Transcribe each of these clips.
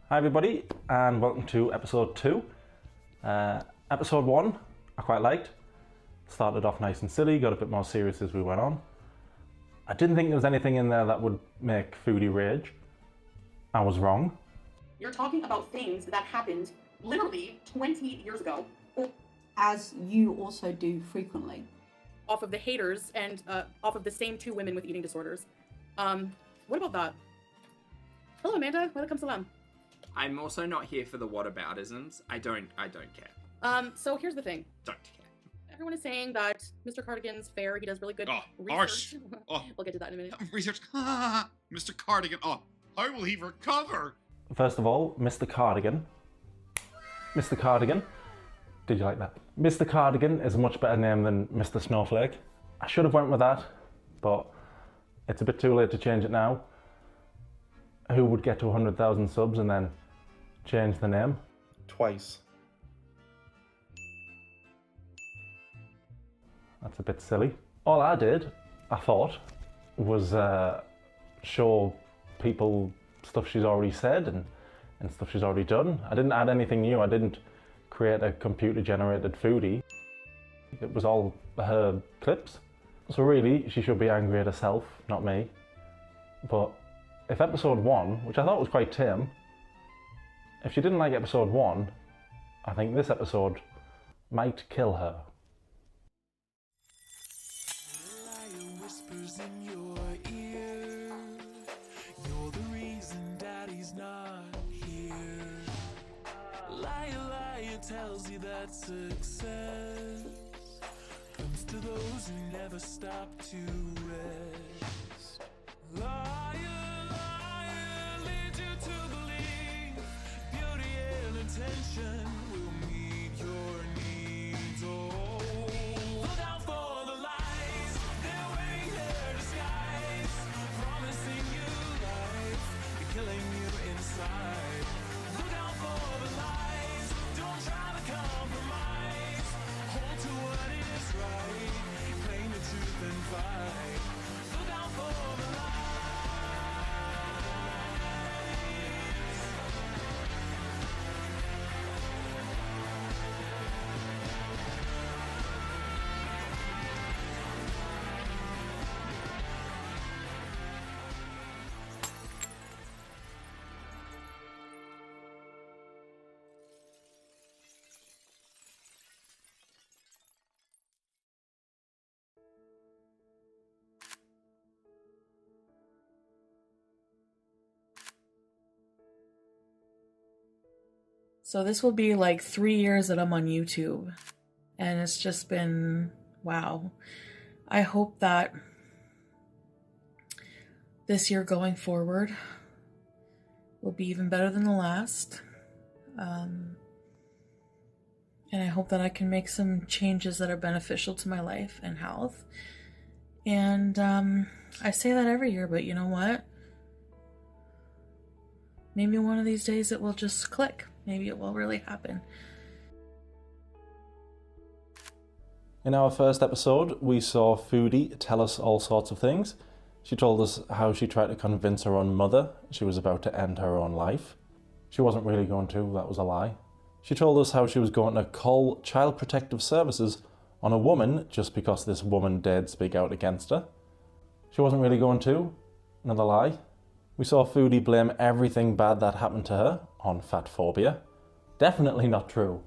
Hi everybody, and welcome to episode 2. Episode 1, I quite liked. Started off nice and silly, got a bit more serious as we went on. I didn't think there was anything in there that would make Foodie rage. I was wrong. You're talking about things that happened literally 20 years ago. As you also do frequently. Off of the haters and off of the same 2 women with eating disorders. What about that? Hello, Amanda. Welcome salam. I'm also not here for the whataboutisms. I don't care. So here's the thing. Don't care. Everyone is saying that Mr. Cardigan's fair. He does really good harsh. research. Oh. We'll get to that in a minute. Research. Mr. Cardigan. Oh, how will he recover? First of all, Mr. Cardigan. Mr. Cardigan. Did you like that? Mr. Cardigan is a much better name than Mr. Snowflake. I should have went with that, but it's a bit too late to change it now. Who would get to 100,000 subs and then change the name? Twice. That's a bit silly. All I did, I thought, was show people stuff she's already said and stuff she's already done. I didn't add anything new. I didn't create a computer-generated foodie. It was all her clips. So really, she should be angry at herself, not me. But if episode 1, which I thought was quite tame, if she didn't like episode 1, I think this episode might kill her. Whispers in your ear. You're the reason Daddy's not here. Liar tells you that success comes to those who never stop to rest. Liar leads you to believe beauty and intention will meet your needs. Oh, look out for the lies. They're wearing their disguise, promising you life, but killing you inside. Look out for the lies. Don't try to compromise. Hold to what is right. Claim the truth and fight. Look out for the lies. So this will be like 3 years that I'm on YouTube, and it's just been, wow. I hope that this year going forward will be even better than the last. And I hope that I can make some changes that are beneficial to my life and health. And I say that every year, but you know what? Maybe one of these days it will just click. Maybe it will really happen. In our first episode, we saw Foodie tell us all sorts of things. She told us how she tried to convince her own mother she was about to end her own life. She wasn't really going to, that was a lie. She told us how she was going to call Child Protective Services on a woman just because this woman dared speak out against her. She wasn't really going to, another lie. We saw Foodie blame everything bad that happened to her on fat phobia. Definitely not true.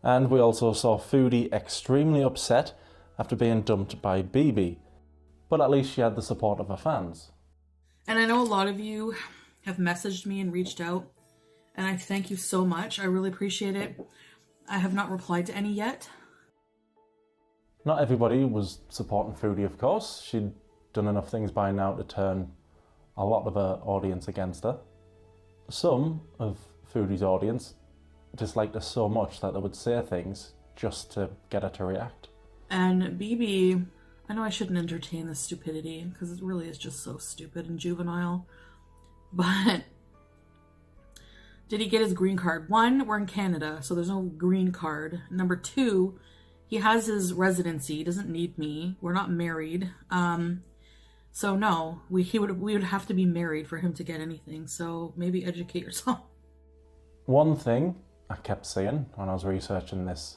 And we also saw Foodie extremely upset after being dumped by BB. But at least she had the support of her fans. And I know a lot of you have messaged me and reached out, and I thank you so much. I really appreciate it. I have not replied to any yet. Not everybody was supporting Foodie, of course. She'd done enough things by now to turn a lot of her audience against her. Some of Foodie's audience disliked her so much that they would say things just to get her to react. And BB, I know I shouldn't entertain this stupidity because it really is just so stupid and juvenile, but did he get his green card? 1, we're in Canada, so there's no green card. Number 2, he has his residency, he doesn't need me. We're not married. So no, we would have to be married for him to get anything. So maybe educate yourself. One thing I kept seeing when I was researching this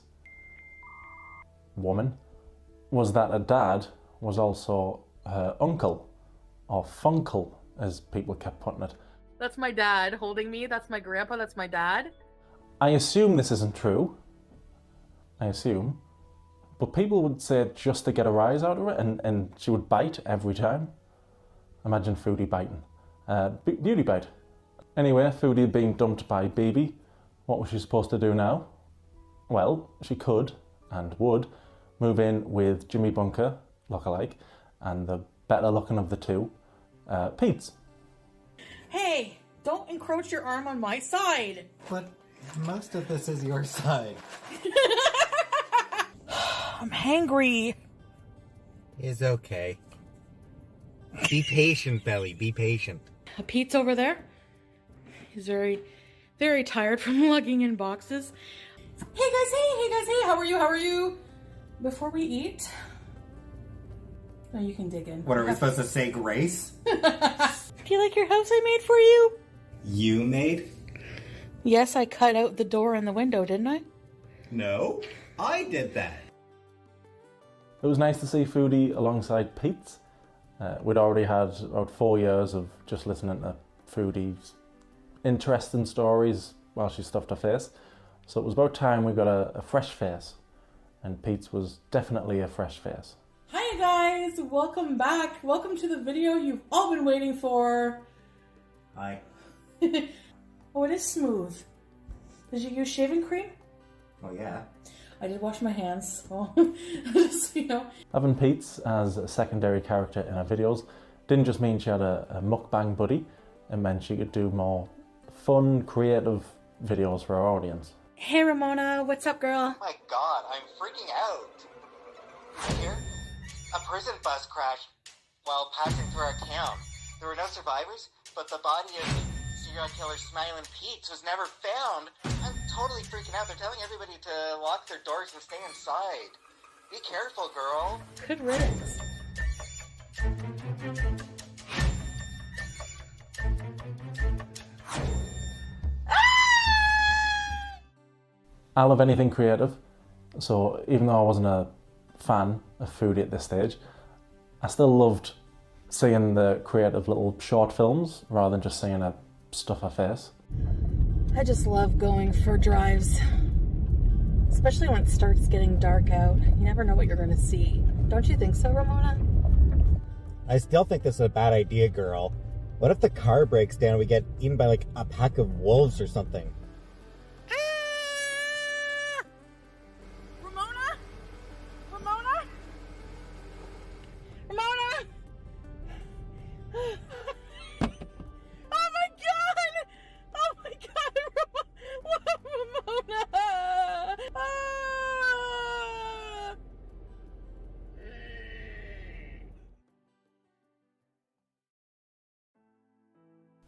woman was that her dad was also her uncle, or funkle, as people kept putting it. That's my dad holding me. That's my grandpa. That's my dad. I assume this isn't true. I assume. But people would say it just to get a rise out of it, and she would bite every time. Imagine Foodie biting. Beauty bite. Anyway, Foodie being dumped by BB, what was she supposed to do now? Well, she could, and would, move in with Jimmy Bunker, lookalike, and the better looking of the two, Pete's. Hey, don't encroach your arm on my side. But most of this is your side. I'm hangry. Is okay. Be patient, Belly. Be patient. Pete's over there. He's very, very tired from lugging in boxes. Hey guys, hey, how are you? Before we eat, no, you can dig in. What, are we supposed to say grace? Do you like your house I made for you? You made? Yes, I cut out the door and the window, didn't I? No, I did that. It was nice to see Foodie alongside Pete's. We'd already had about 4 years of just listening to Foodie's interesting stories while she stuffed her face. So it was about time we got a fresh face. And Pete's was definitely a fresh face. Hi guys, welcome back. Welcome to the video you've all been waiting for. Hi. Oh, it is smooth. Did you use shaving cream? Oh yeah. I did wash my hands. Well, just, you know. Having Pete's as a secondary character in her videos didn't just mean she had a mukbang buddy, it meant she could do more fun, creative videos for our audience. Hey Ramona, what's up, girl? Oh my god, I'm freaking out. Here, a prison bus crashed while passing through our town. There were no survivors, but the body of serial killer Smiling Pete was never found. I'm totally freaking out. They're telling everybody to lock their doors and stay inside. Be careful, girl. Good riddance. I love anything creative, so even though I wasn't a fan of Foodie at this stage, I still loved seeing the creative little short films rather than just seeing her stuff her face. I just love going for drives, especially when it starts getting dark out. You never know what you're going to see. Don't you think so, Ramona? I still think this is a bad idea, girl. What if the car breaks down and we get eaten by like a pack of wolves or something?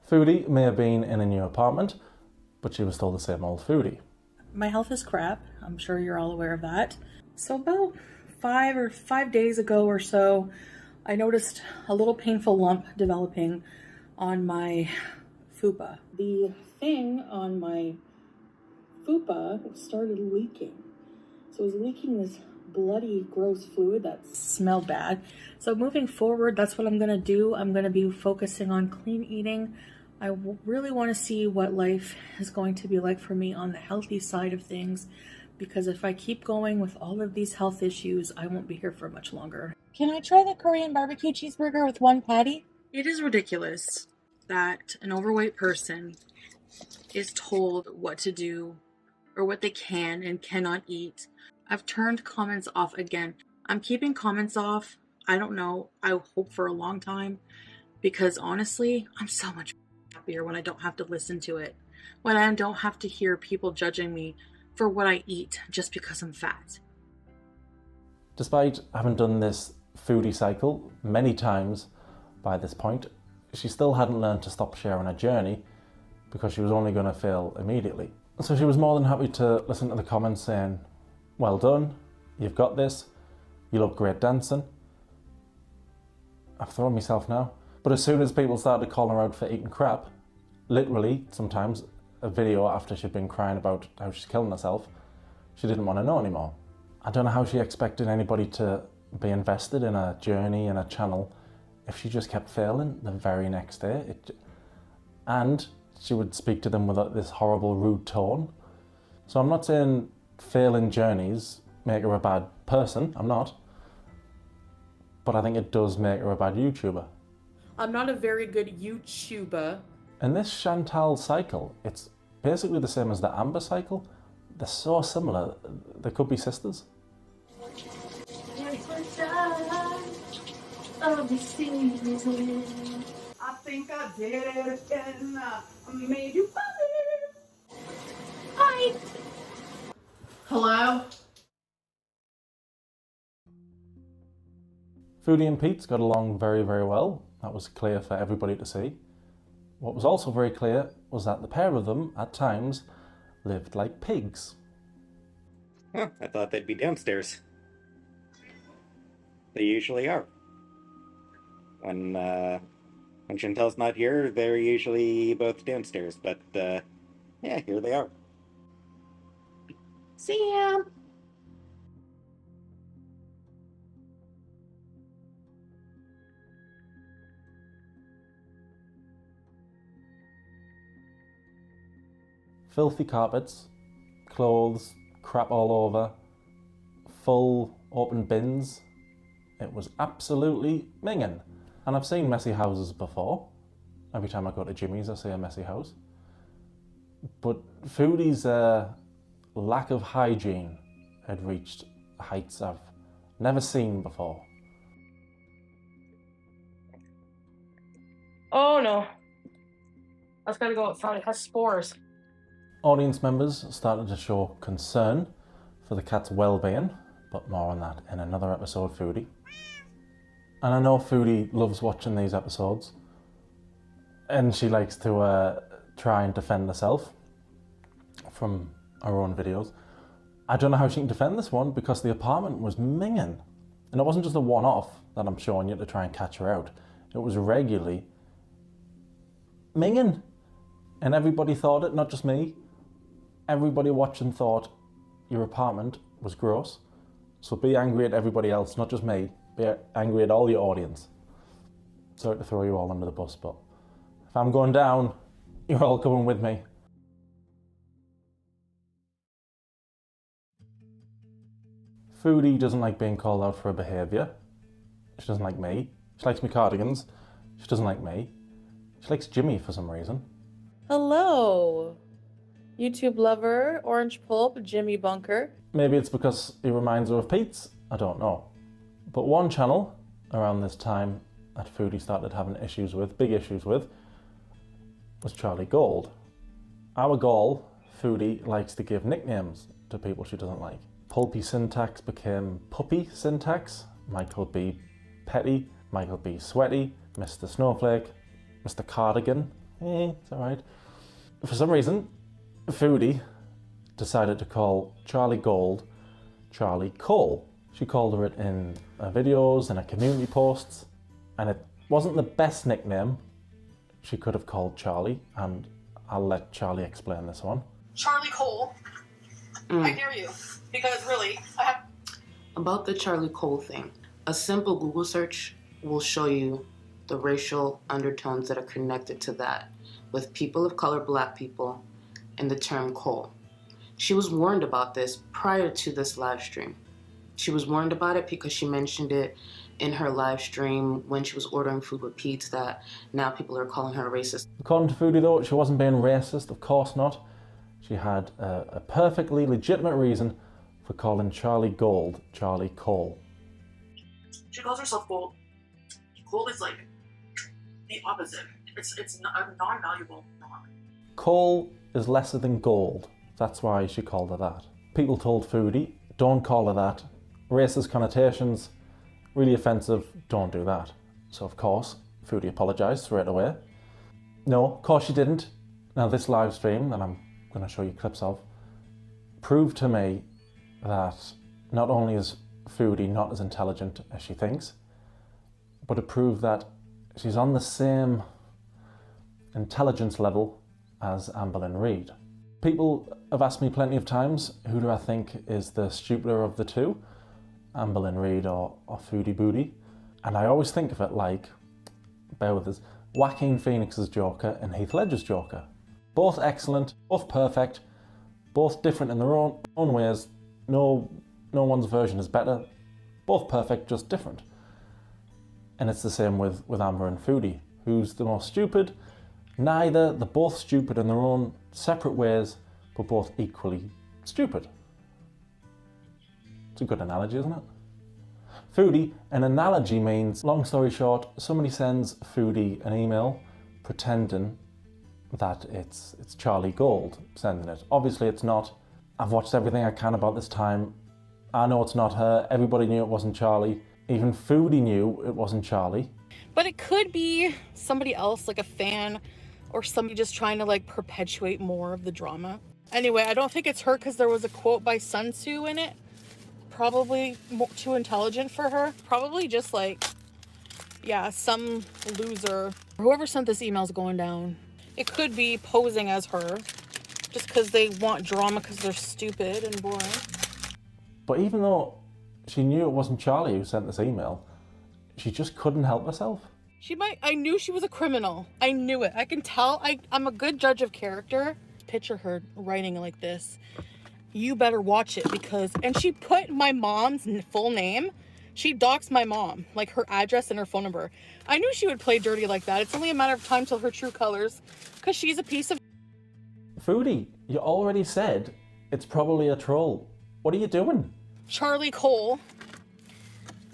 Foodie may have been in a new apartment, but she was still the same old Foodie. My health is crap. I'm sure you're all aware of that. So about 5 days ago or so, I noticed a little painful lump developing on my fupa. The thing on my fupa started leaking. So it was leaking this bloody, gross fluid that smelled bad. So moving forward, that's what I'm going to do. I'm going to be focusing on clean eating. I really want to see what life is going to be like for me on the healthy side of things, because if I keep going with all of these health issues, I won't be here for much longer. Can I try the Korean barbecue cheeseburger with one patty? It is ridiculous that an overweight person is told what to do or what they can and cannot eat. I've turned comments off again. I'm keeping comments off. I don't know. I hope for a long time, because honestly, I'm so much happier when I don't have to listen to it. When I don't have to hear people judging me for what I eat just because I'm fat. Despite having done this Foodie cycle many times by this point, she still hadn't learned to stop sharing her journey because she was only going to fail immediately. So she was more than happy to listen to the comments saying, "Well done, you've got this, you look great dancing." I've thrown myself now. But as soon as people started calling her out for eating crap, literally, sometimes, a video after she'd been crying about how she's killing herself, she didn't want to know anymore. I don't know how she expected anybody to be invested in a journey and a channel if she just kept failing the very next day. And she would speak to them with this horrible, rude tone. So I'm not saying failing journeys make her a bad person, I'm not. But I think it does make her a bad YouTuber. I'm not a very good YouTuber. And this Chantal cycle, it's basically the same as the Amber cycle. They're so similar, they could be sisters. I think I did it again. I made you believe. Hi. Hello? Foodie and Pete's got along very, very well. That was clear for everybody to see. What was also very clear was that the pair of them, at times, lived like pigs. Huh, I thought they'd be downstairs. They usually are. When Chantel's not here, they're usually both downstairs, but yeah, here they are. See ya! Filthy carpets, clothes, crap all over, full open bins. It was absolutely minging. And I've seen messy houses before. Every time I go to Jimmy's I see a messy house. But Foodie's lack of hygiene had reached heights I've never seen before. Oh no. That's gotta go outside. It has spores. Audience members started to show concern for the cat's well-being, but more on that in another episode, Foodie. And I know Foodie loves watching these episodes, and she likes to try and defend herself from her own videos. I don't know how she can defend this one because the apartment was minging. And it wasn't just a one-off that I'm showing you to try and catch her out. It was regularly minging. And everybody thought it, not just me. Everybody watching thought your apartment was gross. So be angry at everybody else, not just me. Be angry at all your audience. Sorry to throw you all under the bus, but if I'm going down, you're all coming with me. Foodie doesn't like being called out for her behaviour. She doesn't like me. She likes my cardigans. She doesn't like me. She likes Jimmy for some reason. Hello, YouTube lover, Orange Pulp, Jimmy Bunker. Maybe it's because he reminds her of Pete's. I don't know. But one channel around this time that Foodie started having issues with, big issues with, was Charlie Gold. Our goal, Foodie likes to give nicknames to people she doesn't like. Pulpy syntax became puppy syntax. Michael B. Petty, Michael B. Sweaty, Mr. Snowflake, Mr. Cardigan. It's alright. For some reason, Foodie decided to call Charlie Gold Charlie Cole. She called her it in her videos and her community posts, and it wasn't the best nickname she could have called Charlie, and I'll let Charlie explain this one. Charlie Cole, I dare you, because really, I have... About the Charlie Cole thing, a simple Google search will show you the racial undertones that are connected to that, with people of color, black people, and the term Cole. She was warned about this prior to this live stream. She was warned about it because she mentioned it in her live stream when she was ordering food with Pete's, that now people are calling her a racist. According to Foodie though, she wasn't being racist, of course not. She had a perfectly legitimate reason for calling Charlie Gold Charlie Cole. She calls herself Gold. Gold is like the opposite. It's non-valuable. Cole is lesser than gold. That's why she called her that. People told Foodie, don't call her that. Racist connotations, really offensive, don't do that. So of course, Foodie apologised straight away. No, of course she didn't. Now this live stream that I'm going to show you clips of proved to me that not only is Foodie not as intelligent as she thinks, but to prove that she's on the same intelligence level as Amberlynn Reid. People have asked me plenty of times, who do I think is the stupider of the two, Amberlynn Reid or Foodie Booty? And I always think of it like, bear with us, Joaquin Phoenix's Joker and Heath Ledger's Joker. Both excellent, both perfect, both different in their own ways. No one's version is better. Both perfect, just different. And it's the same with Amber and Foodie. Who's the most stupid? Neither. They're both stupid in their own separate ways, but both equally stupid. It's a good analogy, isn't it? Foodie, an analogy means, long story short, somebody sends Foodie an email pretending that it's Charlie Gold sending it. Obviously it's not. I've watched everything I can about this time. I know it's not her. Everybody knew it wasn't Charlie. Even Foodie knew it wasn't Charlie. But it could be somebody else, like a fan or somebody just trying to like perpetuate more of the drama. Anyway, I don't think it's her because there was a quote by Sun Tzu in it. Probably too intelligent for her. Probably just like, yeah, some loser. Whoever sent this email is going down. It could be posing as her just because they want drama because they're stupid and boring. But even though she knew it wasn't Charlie who sent this email, she just couldn't help herself. I knew she was a criminal. I knew it. I can tell. I'm a good judge of character. Picture her writing like this. You better watch it because, and she put my mom's full name. She doxed my mom, like her address and her phone number. I knew she would play dirty like that. It's only a matter of time till her true colors, because she's a piece of... Foodie, you already said it's probably a troll. What are you doing? Charlie Cole,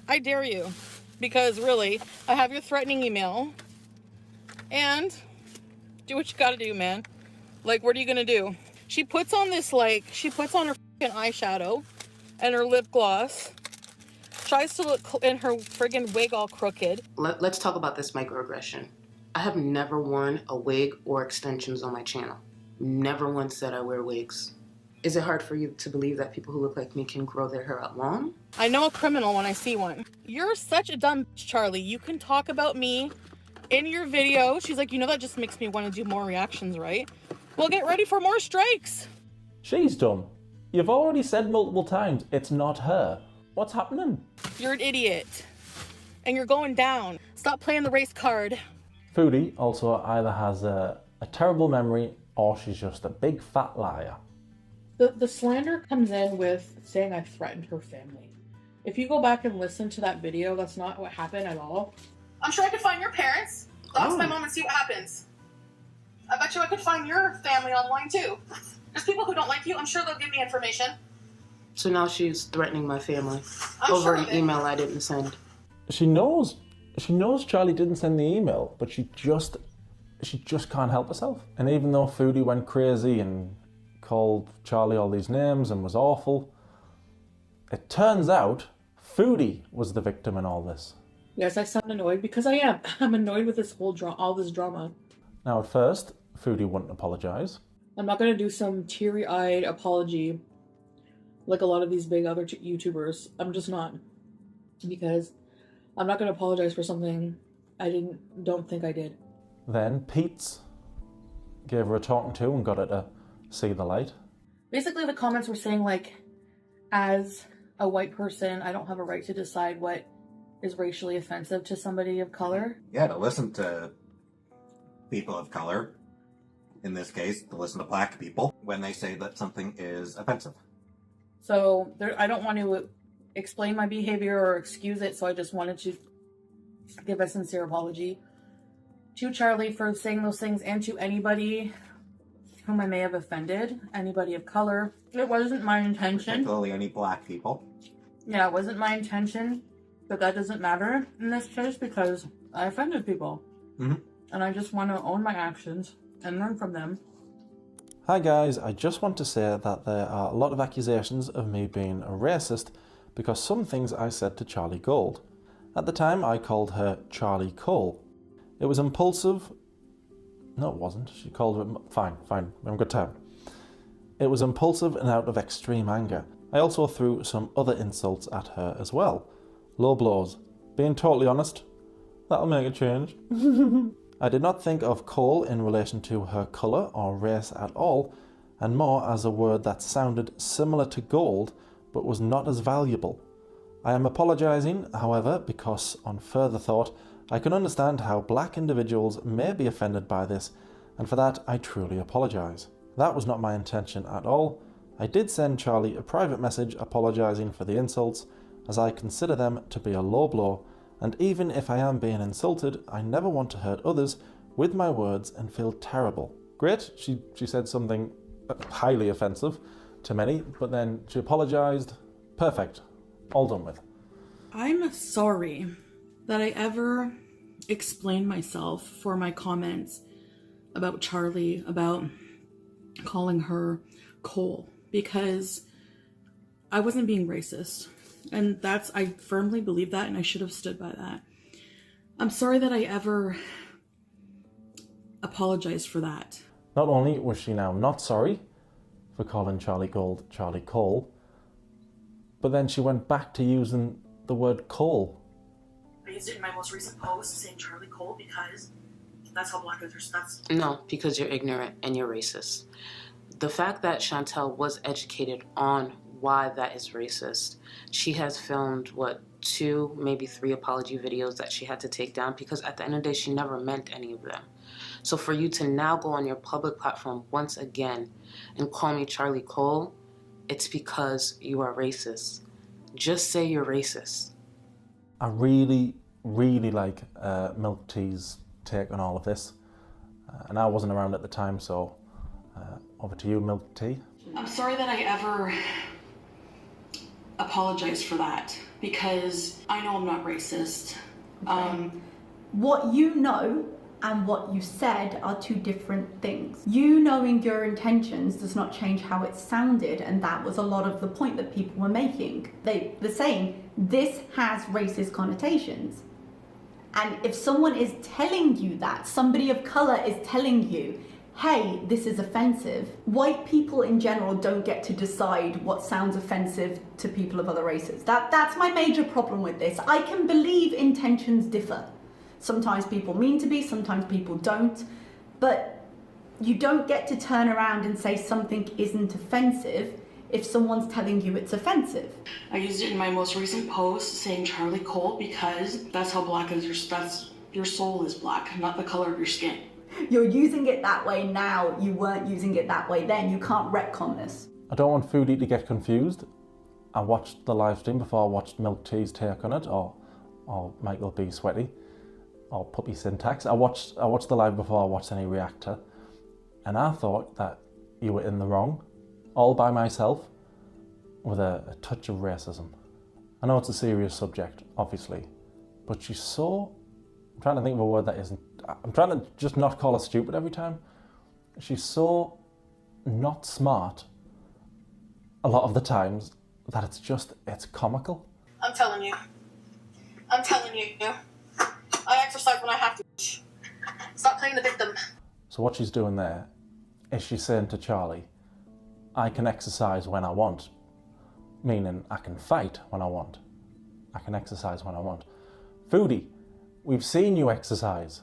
I dare you, because really, I have your threatening email, and do what you gotta do, man. Like, what are you gonna do? She puts on this, like, she puts on her freaking eyeshadow and her lip gloss, tries to look in her friggin' wig all crooked. Let's talk about this microaggression. I have never worn a wig or extensions on my channel. Never once said I wear wigs. Is it hard for you to believe that people who look like me can grow their hair out long? I know a criminal when I see one. You're such a dumb bitch, Charlie. You can talk about me in your video. She's like, you know, that just makes me want to do more reactions, right? Well, get ready for more strikes. She's dumb. You've already said multiple times it's not her. What's happening? You're an idiot. And you're going down. Stop playing the race card. Foodie also either has a terrible memory or she's just a big fat liar. The slander comes in with saying I threatened her family. If you go back and listen to that video, that's not what happened at all. I'm sure I could find your parents, dox my mom and see what happens. I bet you I could find your family online too. There's people who don't like you. I'm sure they'll give me information. So now she's threatening my family I'm over sure an of it. email I didn't send. She knows Charlie didn't send the email, but she just can't help herself. And even though Foodie went crazy and called Charlie all these names and was awful, it turns out Foodie was the victim in all this. Yes, I sound annoyed because I am. I'm annoyed with this whole all this drama. Now at first, Foodie wouldn't apologise. I'm not gonna do some teary-eyed apology like a lot of these big other YouTubers. I'm just not. Because I'm not gonna apologize for something I don't think I did. Then Pete's gave her a talking to and got her to see the light. Basically the comments were saying like, as a white person, I don't have a right to decide what is racially offensive to somebody of color. Yeah, to listen to people of color, in this case, to listen to black people, when they say that something is offensive. So I don't want to explain my behavior or excuse it, so I just wanted to give a sincere apology to Charlie for saying those things and to anybody whom I may have offended, anybody of color. It wasn't my intention. Particularly any black people. Yeah, it wasn't my intention, but that doesn't matter in this case because I offended people. Mm-hmm. And I just want to own my actions and learn from them. Hi guys, I just want to say that there are a lot of accusations of me being a racist because some things I said to Charlie Gold. At the time I called her Charlie Cole. It was impulsive. No, it wasn't. She called her... Fine, I'm a good time. It was impulsive and out of extreme anger. I also threw some other insults at her as well. Low blows. Being totally honest, That'll make a change. I did not think of coal in relation to her colour or race at all, and more as a word that sounded similar to gold but was not as valuable. I am apologising, however, because on further thought, I can understand how black individuals may be offended by this, and for that I truly apologise. That was not my intention at all. I did send Charlie a private message apologising for the insults, as I consider them to be a low blow, and even if I am being insulted, I never want to hurt others with my words and feel terrible. Great, she said something highly offensive to many, but then she apologised. Perfect. All done with. I'm sorry that I ever explained myself for my comments about Charlie, about calling her Cole, because I wasn't being racist. And I firmly believe that, and I should have stood by that. I'm sorry that I ever apologized for that. Not only was she now not sorry for calling Charlie Gold Charlie Cole, but then she went back to using the word Cole. I used it in my most recent post saying Charlie Cole because that's how black Earthers. No, because you're ignorant and you're racist. The fact that Chantel was educated on why that is racist, she has filmed, 2, maybe 3 apology videos that she had to take down because at the end of the day, she never meant any of them. So for you to now go on your public platform once again and call me Charlie Cole, it's because you are racist. Just say you're racist. I really, really like Milk Tea's take on all of this. And I wasn't around at the time, so over to you, Milk Tea. I'm sorry that I ever apologized for that because I know I'm not racist. What you know and what you said are two different things. You knowing your intentions does not change how it sounded, and that was a lot of the point that people were making. They were saying, this has racist connotations. And if someone is telling you that, somebody of color is telling you, hey, this is offensive, white people in general don't get to decide what sounds offensive to people of other races. That's my major problem with this. I can believe intentions differ. Sometimes people mean to be, sometimes people don't, but you don't get to turn around and say something isn't offensive if someone's telling you it's offensive. I used it in my most recent post saying Charlie Cole because that's how black is your soul is black, not the color of your skin. You're using it that way now, you weren't using it that way then. You can't retcon this. I don't want Foodie to get confused. I watched the live stream before I watched Milk Tea's take on it, or Michael B. Sweaty, or Puppy Syntax. I watched the live before I watched any reactor, and I thought that you were in the wrong, all by myself, with a touch of racism. I know it's a serious subject, obviously, but she's so... I'm trying to think of a word that isn't... I'm trying to just not call her stupid every time. She's so not smart a lot of the times that it's comical. I'm telling you. I exercise when I have to. Stop playing the victim. So what she's doing there is she's saying to Charlie, I can exercise when I want. Meaning I can fight when I want. I can exercise when I want. Foodie, we've seen you exercise.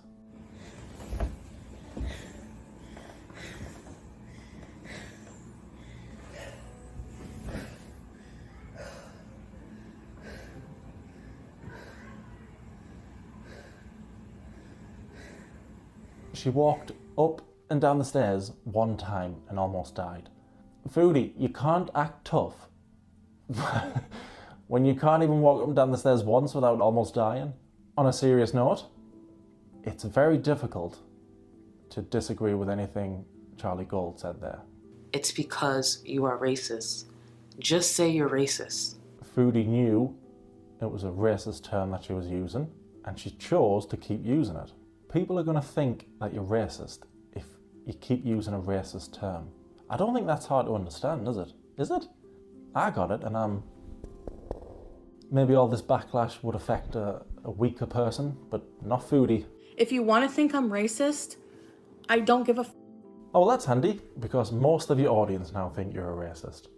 She walked up and down the stairs one time and almost died. Foodie, you can't act tough when you can't even walk up and down the stairs once without almost dying. On a serious note, it's very difficult to disagree with anything Charlie Gold said there. It's because you are racist. Just say you're racist. Foodie knew it was a racist term that she was using, and she chose to keep using it. People are going to think that you're racist if you keep using a racist term. I don't think that's hard to understand, is it? Is it? I got it, and maybe all this backlash would affect a weaker person, but not Foodie. If you want to think I'm racist, I don't give a f***. Oh, well, that's handy, because most of your audience now think you're a racist.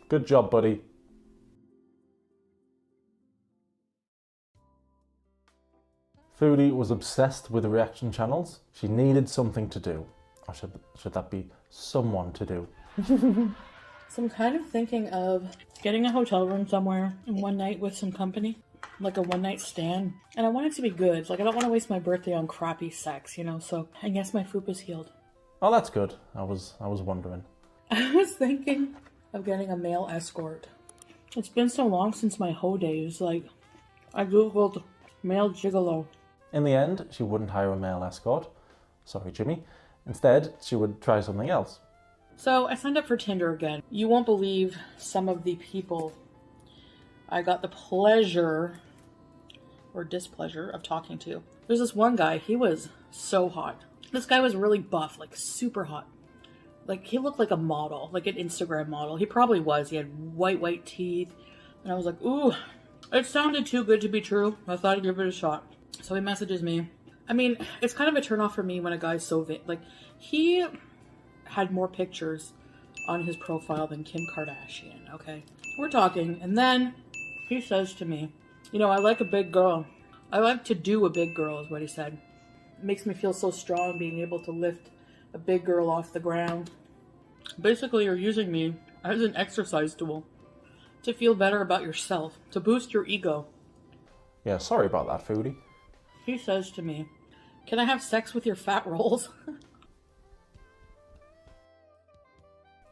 Good job, buddy. Foodie was obsessed with reaction channels. She needed something to do. Or should that be someone to do? So I'm kind of thinking of getting a hotel room somewhere and one night with some company. Like a one-night stand. And I want it to be good. Like, I don't want to waste my birthday on crappy sex, you know? So I guess my foop is healed. Oh, that's good. I was wondering. I was thinking of getting a male escort. It's been so long since my hoe days. Like, I googled male gigolo. In the end, she wouldn't hire a male escort. Sorry, Jimmy. Instead, she would try something else. So I signed up for Tinder again. You won't believe some of the people I got the pleasure or displeasure of talking to. There's this one guy, he was so hot. This guy was really buff, like super hot. Like, he looked like a model, like an Instagram model. He probably was. He had white teeth. And I was like, ooh, it sounded too good to be true. I thought I'd give it a shot. So he messages me. I mean, it's kind of a turnoff for me when a guy's so like, he had more pictures on his profile than Kim Kardashian, okay? We're talking, and then he says to me, you know, I like a big girl. I like to do a big girl, is what he said. It makes me feel so strong being able to lift a big girl off the ground. Basically, you're using me as an exercise tool to feel better about yourself, to boost your ego. Yeah, sorry about that, Foodie. He says to me, can I have sex with your fat rolls?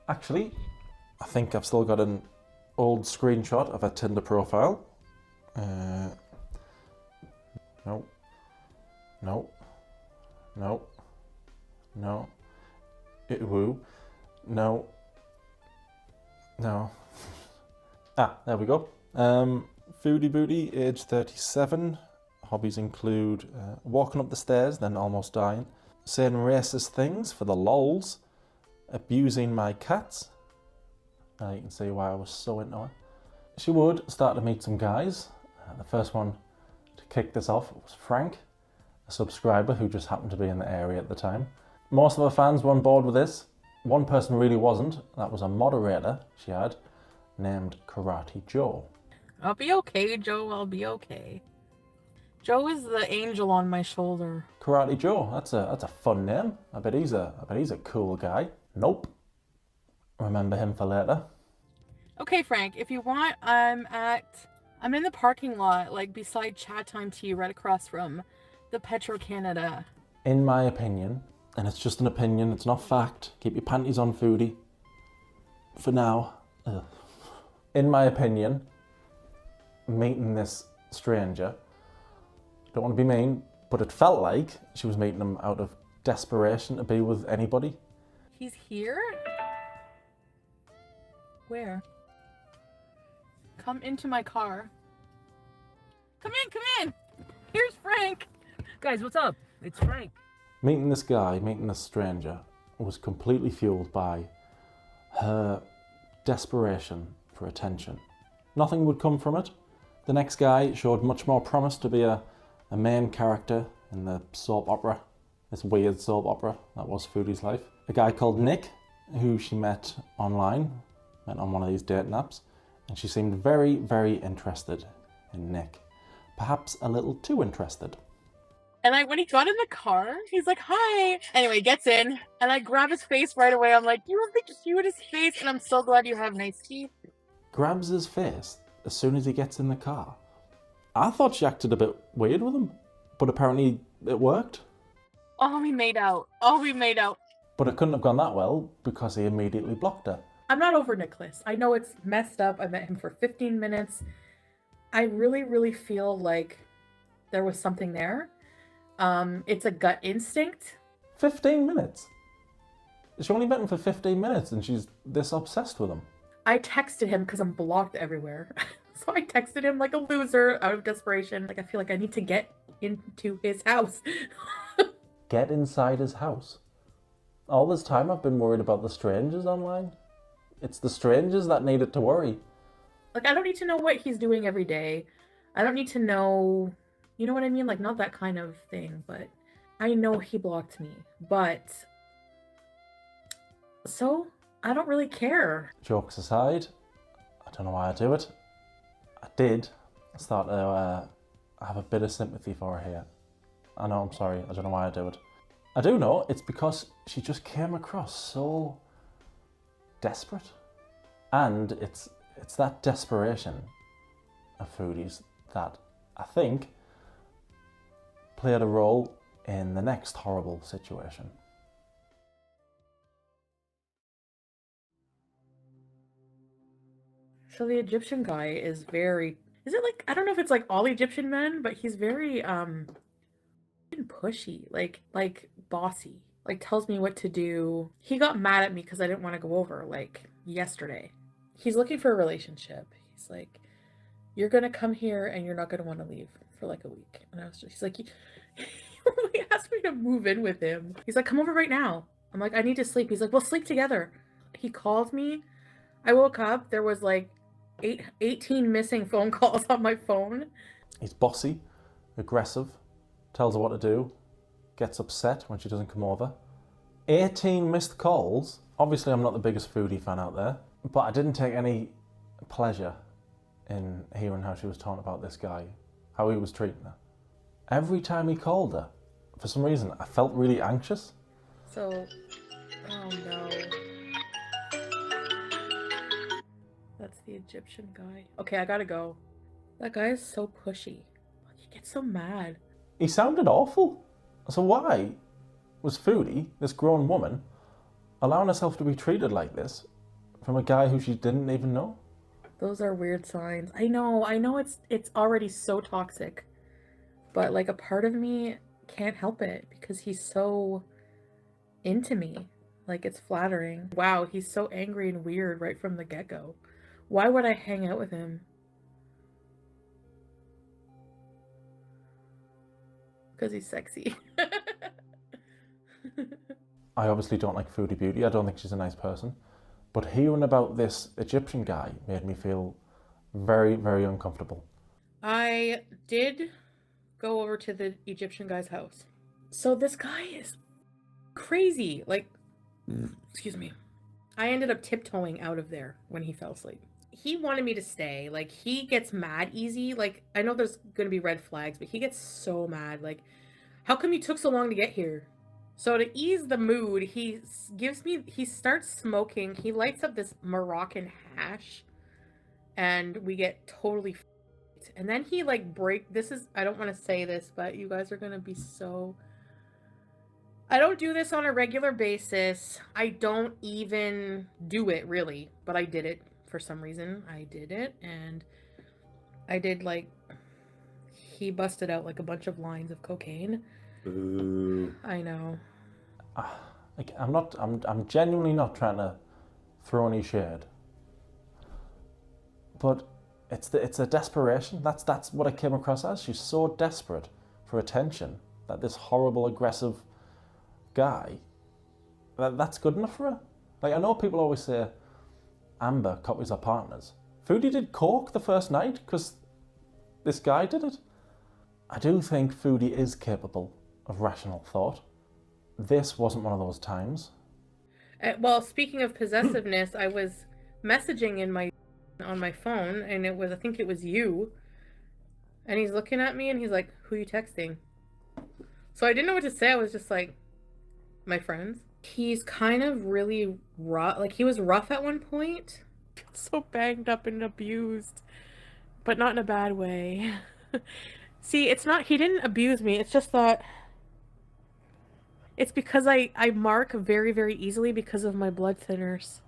Actually, I think I've still got an old screenshot of a Tinder profile. No. No. No. No. Woo. No. No. There we go. Foodie Booty, age 37. Hobbies include walking up the stairs, then almost dying. Saying racist things for the lols. Abusing my cats. You can see why I was so into her. She would start to meet some guys. The first one to kick this off was Frank, a subscriber who just happened to be in the area at the time. Most of her fans were on board with this. One person really wasn't. That was a moderator she had named Karate Joe. I'll be okay, Joe. I'll be okay. Joe is the angel on my shoulder. Karate Joe. That's a fun name. I bet he's a cool guy. Nope. Remember him for later. Okay, Frank, if you want, I'm in the parking lot, like beside Chat Time Tea, right across from the Petro-Canada. In my opinion, and it's just an opinion, it's not fact, keep your panties on, Foodie. For now. Ugh. In my opinion, meeting this stranger, don't want to be mean, but it felt like she was meeting him out of desperation to be with anybody. He's here? Where? Come into my car. Come in! Here's Frank! Guys, what's up? It's Frank. Meeting this guy, meeting this stranger, was completely fueled by her desperation for attention. Nothing would come from it. The next guy showed much more promise to be a main character in the soap opera, this weird soap opera that was Foodie's life. A guy called Nick, who she met online, met on one of these dating apps, and she seemed very, very interested in Nick. Perhaps a little too interested. And when he got in the car, he's like, hi. Anyway, he gets in, and I grab his face right away. I'm like, you have the cutest face, and I'm so glad you have nice teeth. Grabs his face as soon as he gets in the car. I thought she acted a bit weird with him, but apparently it worked. Oh, we made out. But it couldn't have gone that well because he immediately blocked her. I'm not over Nicholas. I know it's messed up. I met him for 15 minutes. I really, really feel like there was something there. It's a gut instinct. 15 minutes? She only met him for 15 minutes and she's this obsessed with him. I texted him because I'm blocked everywhere. So I texted him like a loser out of desperation. Like, I feel like I need to get into his house. Get inside his house? All this time I've been worried about the strangers online. It's the strangers that needed to worry. Like, I don't need to know what he's doing every day. I don't need to know, you know what I mean? Like, not that kind of thing, but I know he blocked me. But, so, I don't really care. Jokes aside, I don't know why I do it. I did start to have a bit of sympathy for her here. I know, I'm sorry, I don't know why I do it. I do know it's because she just came across so desperate. And it's that desperation of Foodie's that I think played a role in the next horrible situation. So the Egyptian guy is very, is it like, I don't know if it's like all Egyptian men, but he's very pushy, like bossy, like tells me what to do. He got mad at me because I didn't want to go over like yesterday. He's looking for a relationship. He's like, you're gonna come here and you're not gonna want to leave for like a week. And I was just, he's like, he asked me to move in with him. He's like, come over right now. I'm like, I need to sleep. He's like, we'll sleep together. He called me. I woke up, there was like 18 missing phone calls on my phone. He's bossy, aggressive, tells her what to do, gets upset when she doesn't come over. 18 missed calls. Obviously, I'm not the biggest Foodie fan out there, but I didn't take any pleasure in hearing how she was talking about this guy, how he was treating her. Every time he called her, for some reason, I felt really anxious. So, oh no. That's the Egyptian guy. Okay, I gotta go. That guy is so pushy. He gets so mad. He sounded awful. So why was Foodie, this grown woman, allowing herself to be treated like this from a guy who she didn't even know? Those are weird signs. I know it's already so toxic. But like a part of me can't help it because he's so into me. Like it's flattering. Wow, he's so angry and weird right from the get-go. Why would I hang out with him? Because he's sexy. I obviously don't like Foodie Beauty. I don't think she's a nice person. But hearing about this Egyptian guy made me feel very, very uncomfortable. I did go over to the Egyptian guy's house. So this guy is crazy. Like, excuse me. I ended up tiptoeing out of there when he fell asleep. He wanted me to stay. Like, he gets mad easy. Like, I know there's gonna be red flags, but he gets so mad. Like, how come you took so long to get here? So to ease the mood, he starts smoking. He lights up this Moroccan hash, and we get totally f***ed. And then he like I don't want to say this, but you guys are gonna be so... I don't do this on a regular basis. I don't even do it really, but I did it for some reason. I did it, and I did like... He busted out like a bunch of lines of cocaine. Ooh. I know. Like, I'm genuinely not trying to throw any shade. But it's a desperation. That's what I came across as. She's so desperate for attention that this horrible, aggressive guy, that's good enough for her. Like, I know people always say Amber copies her partners. Foodie did coke the first night because this guy did it. I do think Foodie is capable of rational thought. This wasn't one of those times. Well, speaking of possessiveness, I was messaging on my phone, and I think it was you. And he's looking at me, and he's like, "Who are you texting?" So I didn't know what to say. I was just like, "My friends." He's kind of really rough. Like, he was rough at one point. So banged up and abused, but not in a bad way. See, he didn't abuse me. It's just that it's because I mark very, very easily because of my blood thinners.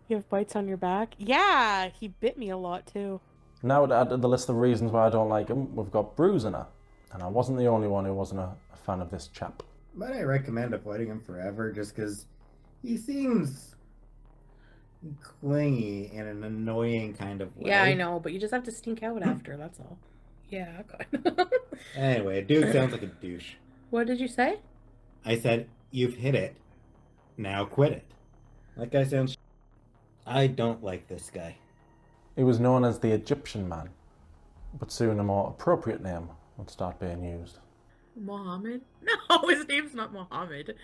You have bites on your back? Yeah, he bit me a lot too. Now to add to the list of reasons why I don't like him, we've got bruising her. And I wasn't the only one who wasn't a fan of this chap. Might I recommend avoiding him forever just because he seems clingy in an annoying kind of way. Yeah, I know, but you just have to stink out after, that's all. Yeah, God. Anyway, dude sounds like a douche. What did you say? I said, you've hit it. Now quit it. That guy sounds... I don't like this guy. He was known as the Egyptian man, but soon a more appropriate name would start being used. Mohammed? No, his name's not Mohammed.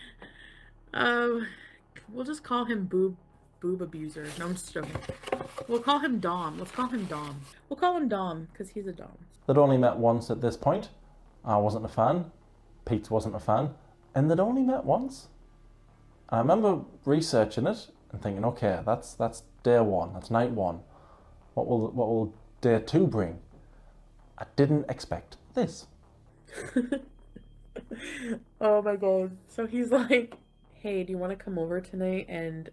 We'll just call him Boob Abuser. No, I'm just joking. We'll call him Dom. Let's call him Dom. We'll call him Dom, because he's a Dom. They'd only met once at this point. I wasn't a fan. Pete wasn't a fan, and they'd only met once. And I remember researching it and thinking, okay, that's day one, that's night one. What will day two bring? I didn't expect this. Oh my god. So he's like, hey, do you want to come over tonight and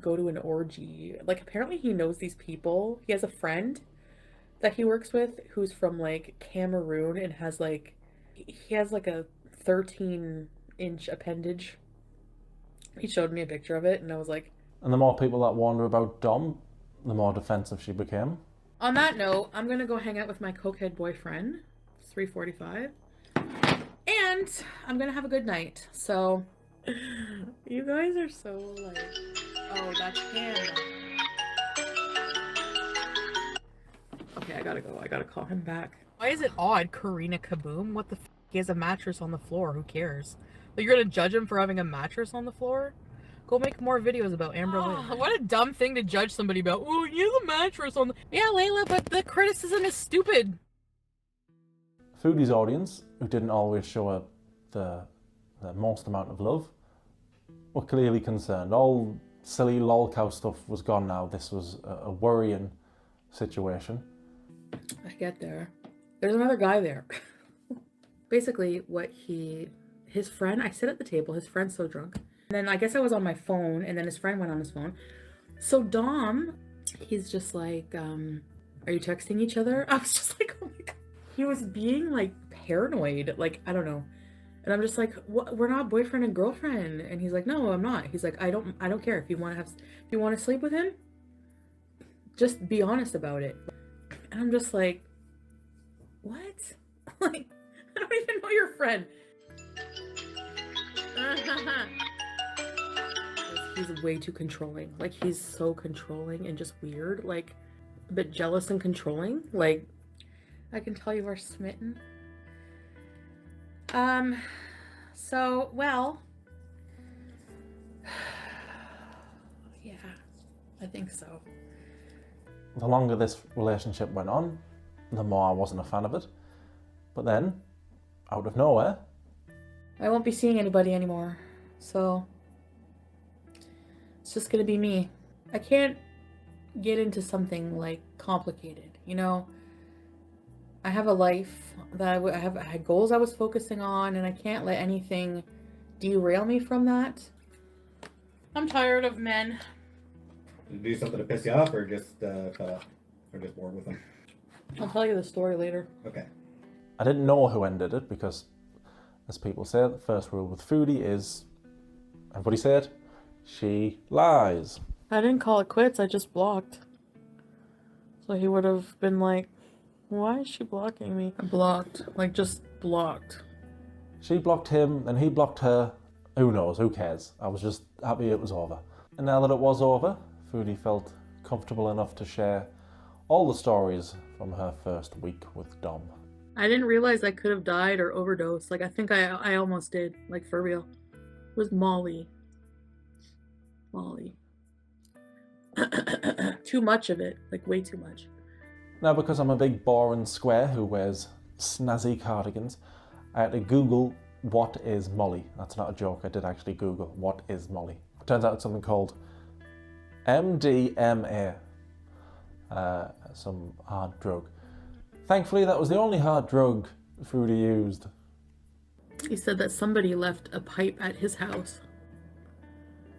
go to an orgy? Like, apparently he knows these people. He has a friend that he works with who's from like Cameroon and has like, he has like a 13-inch appendage. He showed me a picture of it and I was like... And the more people that wander about Dom, the more defensive she became. On that note, I'm gonna go hang out with my cokehead boyfriend. It's 3:45. And I'm gonna have a good night. So, you guys are so like... Oh, that's him. Okay, I gotta go. I gotta call him back. Why is it odd, Karina Kaboom? What the f? He has a mattress on the floor. Who cares? But you're gonna judge him for having a mattress on the floor? Go make more videos about Amber Lynn. What a dumb thing to judge somebody about. Oh, he has a mattress on the... Yeah, Layla, but the criticism is stupid. Foodie's audience, who didn't always show her the most amount of love, were clearly concerned. All silly lol cow stuff was gone now. This was a worrying situation. I get there. There's another guy there. Basically, his friend, I sit at the table, his friend's so drunk. And then I guess I was on my phone, and then his friend went on his phone. So Dom, he's just like, are you texting each other? I was just like, oh my god. He was being like paranoid, like, I don't know. And I'm just like, what? We're not boyfriend and girlfriend. And he's like, no, I'm not. He's like, I don't care if you want to sleep with him, just be honest about it. And I'm just like, what? Like, I don't even know your friend. He's way too controlling. Like, he's so controlling and just weird, like a bit jealous and controlling. Like, I can tell you are smitten. So, well, yeah, I think so. The longer this relationship went on, the more I wasn't a fan of it. But then, out of nowhere, I won't be seeing anybody anymore, so it's just gonna be me. I can't get into something like complicated, you know? I have a life that I had goals I was focusing on, and I can't let anything derail me from that. I'm tired of men. Do something to piss you off, or just cut off, or just bored with them? I'll tell you the story later. Okay. I didn't know who ended it because, as people say, the first rule with Foodie is, everybody say it, she lies. I didn't call it quits, I just blocked. So he would have been like, why is she blocking me? I blocked. Like, just blocked. She blocked him, and he blocked her. Who knows? Who cares? I was just happy it was over. And now that it was over, Foodie felt comfortable enough to share all the stories from her first week with Dom. I didn't realize I could have died or overdosed. Like, I think I almost did. Like, for real. It was Molly. Molly. Too much of it. Like, way too much. Now, because I'm a big boring square who wears snazzy cardigans, I had to Google what is Molly. That's not a joke, I did actually Google what is Molly. It turns out it's something called MDMA, some hard drug. Thankfully, that was the only hard drug Foodie used. He said that somebody left a pipe at his house.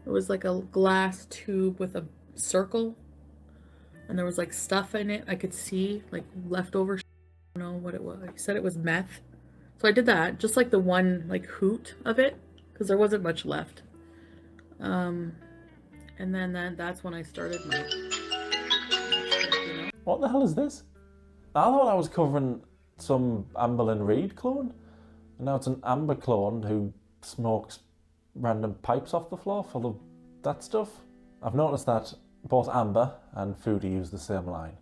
It was like a glass tube with a circle, and there was like stuff in it I could see, like leftover I don't know what it was. He said it was meth. So I did that, just like the one like hoot of it, because there wasn't much left. And then that's when I started my... What the hell is this? I thought I was covering some Amberlyn Reid clone, and now it's an Amber clone who smokes random pipes off the floor full of that stuff. I've noticed that both Amber and Foodie use the same line.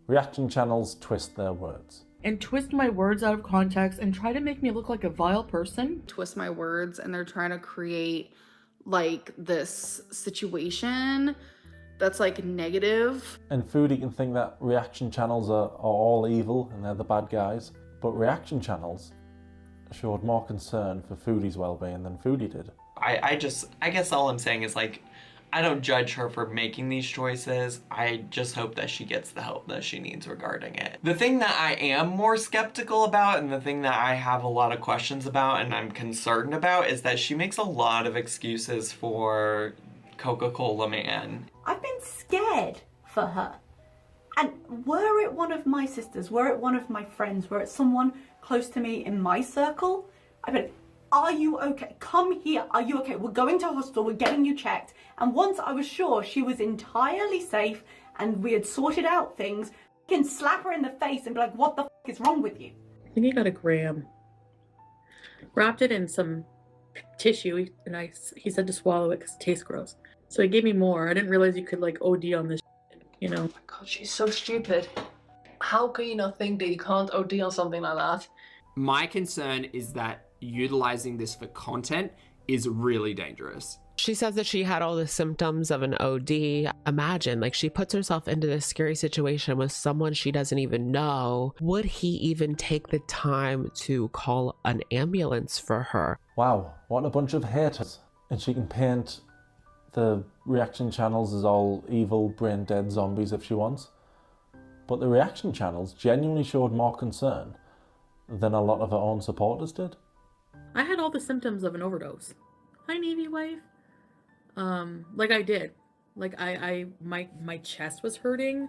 Reaction channels twist their words. And twist my words out of context and try to make me look like a vile person. Twist my words, and they're trying to create like this situation that's like negative. And Foodie can think that reaction channels are all evil and they're the bad guys, but reaction channels showed more concern for Foodie's well-being than Foodie did. I guess all I'm saying is, like, I don't judge her for making these choices. I just hope that she gets the help that she needs regarding it. The thing that I am more skeptical about, and the thing that I have a lot of questions about and I'm concerned about, is that she makes a lot of excuses for Coca-Cola Man. I've been scared for her. And were it one of my sisters, were it one of my friends, were it someone close to me in my circle, I've been, are you okay? Come here. Are you okay? We're going to hospital. We're getting you checked. And once I was sure she was entirely safe and we had sorted out things, I can slap her in the face and be like, what the f is wrong with you? I think he got a gram. Wrapped it in some tissue, and he said to swallow it because it tastes gross. So he gave me more. I didn't realize you could like OD on this shit, you know. God, she's so stupid. How can you not think that you can't OD on something like that? My concern is that utilizing this for content is really dangerous. She says that she had all the symptoms of an OD. Imagine, like, she puts herself into this scary situation with someone she doesn't even know. Would he even take the time to call an ambulance for her? Wow, what a bunch of haters. And she can paint the reaction channels as all evil, brain-dead zombies if she wants. But the reaction channels genuinely showed more concern than a lot of her own supporters did. I had all the symptoms of an overdose. Hi, Navy wife. Like I did. Like my chest was hurting.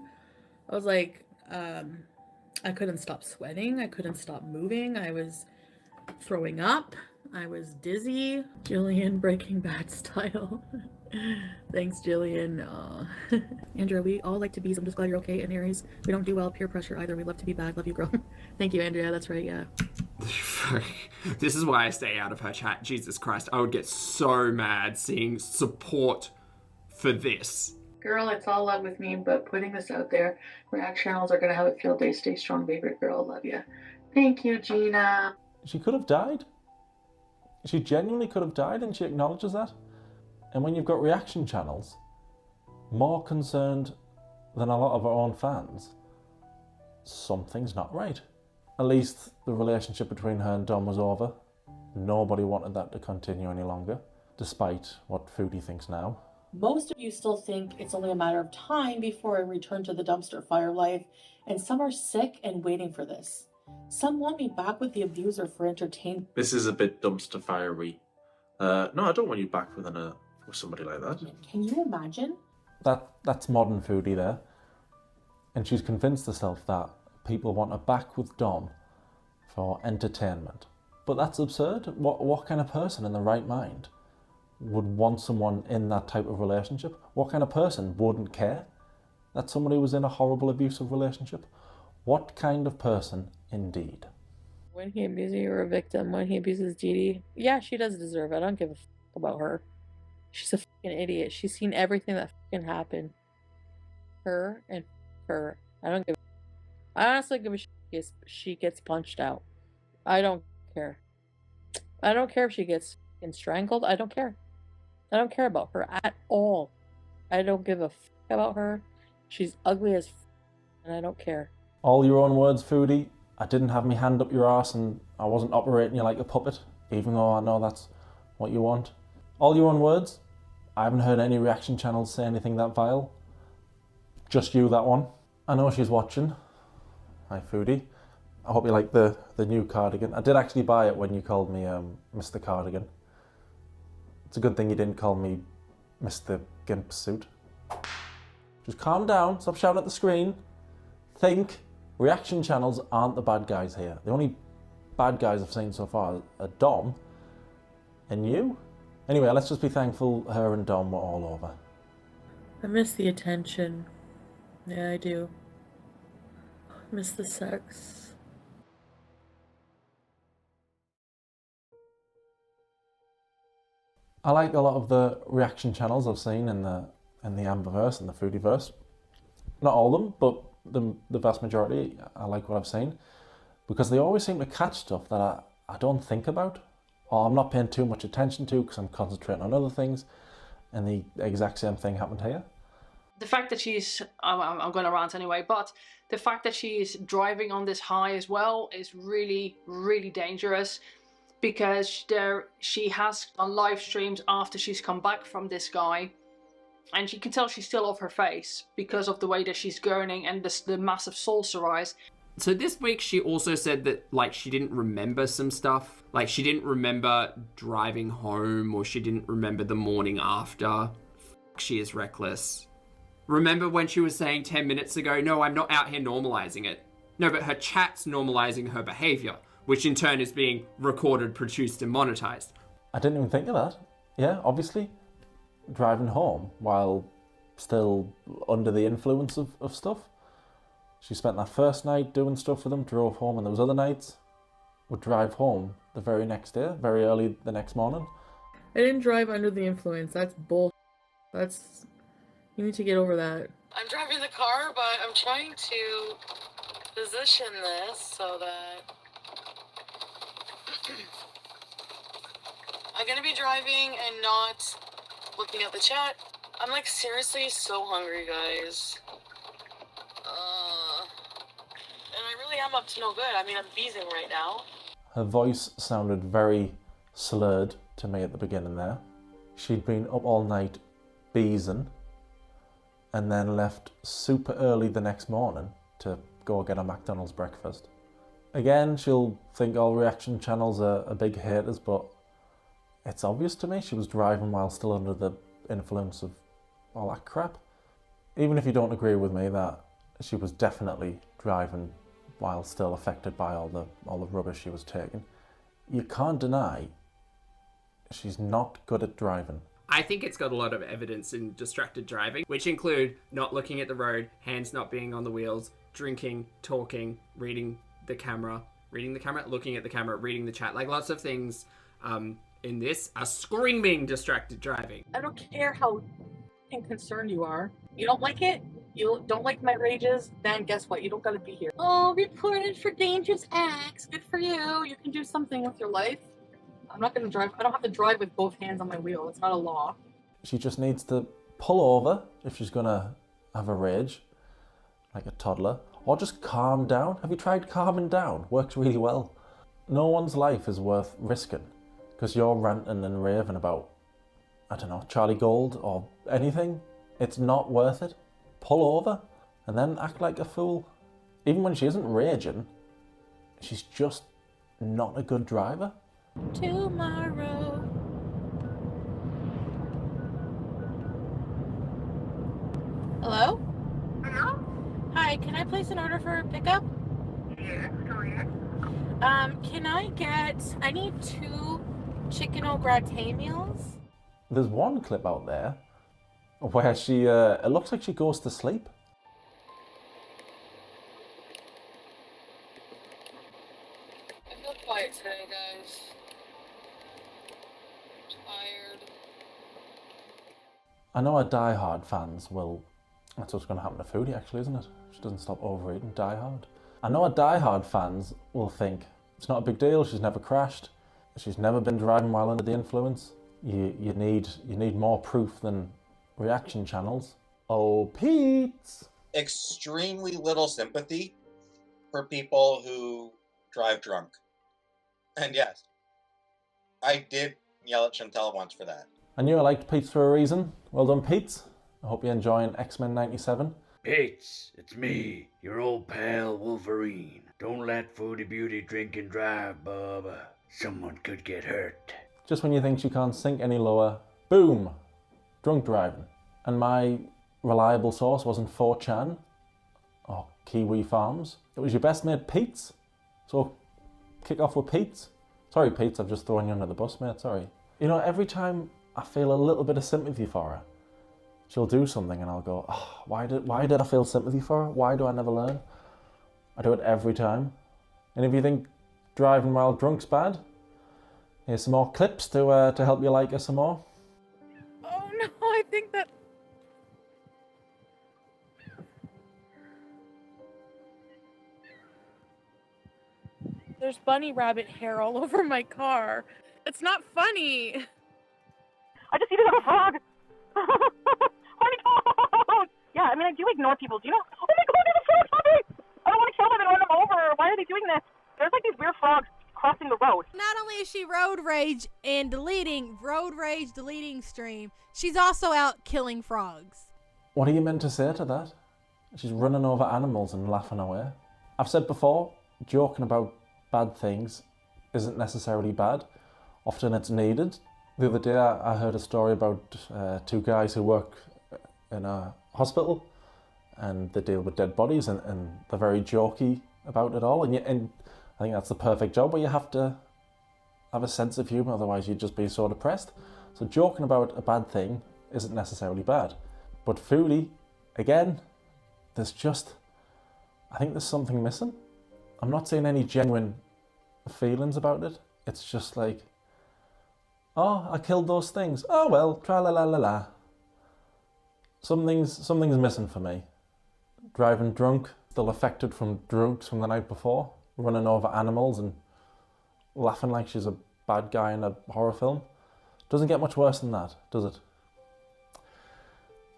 I was like, I couldn't stop sweating. I couldn't stop moving. I was throwing up. I was dizzy. Jillian, Breaking Bad style. Thanks, Jillian. Andrea, we all like to be. I'm just glad you're okay. And Aries, we don't do well peer pressure either. We love to be bad. Love you, girl. Thank you, Andrea. That's right. Yeah. This is why I stay out of her chat. Jesus Christ, I would get so mad seeing support for this. Girl, it's all love with me, but putting this out there, reaction channels are gonna have a field day. Stay strong, favorite girl. Love you. Thank you, Gina. She could have died. She genuinely could have died, and she acknowledges that. And when you've got reaction channels more concerned than a lot of our own fans, something's not right. At least the relationship between her and Dom was over. Nobody wanted that to continue any longer, despite what Foodie thinks now. Most of you still think it's only a matter of time before I return to the dumpster fire life, and some are sick and waiting for this. Some want me back with the abuser for entertainment. This is a bit dumpster fiery. No, I don't want you back with somebody like that. Can you imagine? That's modern Foodie there. And she's convinced herself that people want her back with Dom for entertainment. But that's absurd. What kind of person in the right mind would want someone in that type of relationship? What kind of person wouldn't care that somebody was in a horrible abusive relationship? What kind of person indeed? When he abuses you, you're a victim. When he abuses Dee, yeah, she does deserve it. I don't give a fuck about her. She's a fucking idiot. She's seen everything that fucking happened. Her and her. I don't give a I honestly give a shit if she gets punched out. I don't care. I don't care if she gets strangled. I don't care. I don't care about her at all. I don't give a fuck about her. She's ugly as fuck, and I don't care. All your own words, Foodie. I didn't have my hand up your arse and I wasn't operating you like a puppet, even though I know that's what you want. All your own words. I haven't heard any reaction channels say anything that vile. Just you, that one. I know she's watching. Hi, Foodie. I hope you like the new cardigan. I did actually buy it when you called me Mr. Cardigan. It's a good thing you didn't call me Mr. Gimp Suit. Just calm down, stop shouting at the screen. Think. Reaction channels aren't the bad guys here. The only bad guys I've seen so far are Dom and you. Anyway, let's just be thankful her and Dom were all over. I miss the attention. Yeah, I do. I miss the sex. I like a lot of the reaction channels I've seen in the Amberverse and the Foodieverse. Not all of them, but the vast majority. I like what I've seen because they always seem to catch stuff that I don't think about or I'm not paying too much attention to because I'm concentrating on other things, and the exact same thing happened here. The fact that she's, I'm going to rant anyway, but the fact that she's driving on this high as well is really, really dangerous. because she has on live streams after she's come back from this guy, and you can tell she's still off her face because of the way that she's gurning and the massive saucer eyes. So this week she also said that, like, she didn't remember some stuff. Like, she didn't remember driving home, or she didn't remember the morning after. She is reckless. Remember when she was saying 10 minutes ago, no, I'm not out here normalizing it. No, but her chat's normalizing her behavior, which in turn is being recorded, produced, and monetized. I didn't even think of that. Yeah, obviously, driving home while still under the influence of stuff. She spent that first night doing stuff with him, drove home, and those other nights would drive home the very next day, very early the next morning. I didn't drive under the influence. That's bull. That's... You need to get over that. I'm driving the car, but I'm trying to position this so that I'm gonna be driving and not looking at the chat. I'm like seriously so hungry, guys. And I really am up to no good. I mean, I'm beezing right now. Her voice sounded very slurred to me at the beginning there. She'd been up all night beezing and then left super early the next morning to go get a McDonald's breakfast. Again, she'll think all reaction channels are big haters, but it's obvious to me she was driving while still under the influence of all that crap. Even if you don't agree with me that she was definitely driving while still affected by all the rubbish she was taking, you can't deny she's not good at driving. I think it's got a lot of evidence in distracted driving, which include not looking at the road, hands not being on the wheels, drinking, talking, reading the camera, looking at the camera, reading the chat. Like, lots of things in this are screaming distracted driving. I don't care how concerned you are. You don't like it? You don't like my rages? Then guess what? You don't gotta be here. Oh, reported for dangerous acts. Good for you. You can do something with your life. I'm not gonna drive. I don't have to drive with both hands on my wheel. It's not a law. She just needs to pull over if she's gonna have a rage, like a toddler, or just calm down. Have you tried calming down? Works really well. No one's life is worth risking because you're ranting and raving about, I don't know, Charlie Gold or anything. It's not worth it. Pull over and then act like a fool. Even when she isn't raging, she's just not a good driver. Tomorrow. Hello? Hello? Hi, can I place an order for a pickup? Yes, go ahead. I need 2 chicken au gratin meals. There's one clip out there where she, it looks like she goes to sleep. I feel quiet today, guys. Tired. I know our Die Hard fans will... That's what's going to happen to Foodie, actually, isn't it? She doesn't stop overeating Die Hard. I know our Die Hard fans will think, it's not a big deal, she's never crashed, she's never been driving while under the influence. You need more proof than reaction channels. Oh, Pete! Extremely little sympathy for people who drive drunk. And yes, I did yell at Chantel once for that. I knew I liked Pete for a reason. Well done, Pete. I hope you're enjoying X-Men 97. Pete, it's me, your old pal Wolverine. Don't let Foodie Beauty drink and drive, Bubba. Someone could get hurt. Just when you think she can't sink any lower, boom! Drunk driving. And my reliable source wasn't 4chan or Kiwi Farms. It was your best mate Pete's. So kick off with Pete's. Sorry Pete, I've just thrown you under the bus, mate, sorry. You know, every time I feel a little bit of sympathy for her, she'll do something and I'll go, oh, why did I feel sympathy for her? Why do I never learn? I do it every time. And if you think driving while drunk's bad, here's some more clips to help you like her some more. Oh no, I think that... There's bunny rabbit hair all over my car. It's not funny. I just see this little frog. Horny toad. Yeah, I mean, I do ignore people. Do you know? Oh my god, there's a frog on me! I don't want to kill them and run them over. Why are they doing this? There's like these weird frogs crossing the road. Not only is she road rage deleting stream, she's also out killing frogs. What are you meant to say to that? She's running over animals and laughing away. I've said before, joking about bad things isn't necessarily bad. Often it's needed. The other day I heard a story about two guys who work in a hospital and they deal with dead bodies and they're very jokey about it all. And I think that's the perfect job where you have to have a sense of humour, otherwise you'd just be so depressed. So joking about a bad thing isn't necessarily bad. But Foodie, again, I think there's something missing. I'm not seeing any genuine feelings about it. It's just like, oh, I killed those things. Oh well, tra-la-la-la-la. Something's missing for me. Driving drunk, still affected from drugs from the night before, running over animals and laughing like she's a bad guy in a horror film. Doesn't get much worse than that, does it?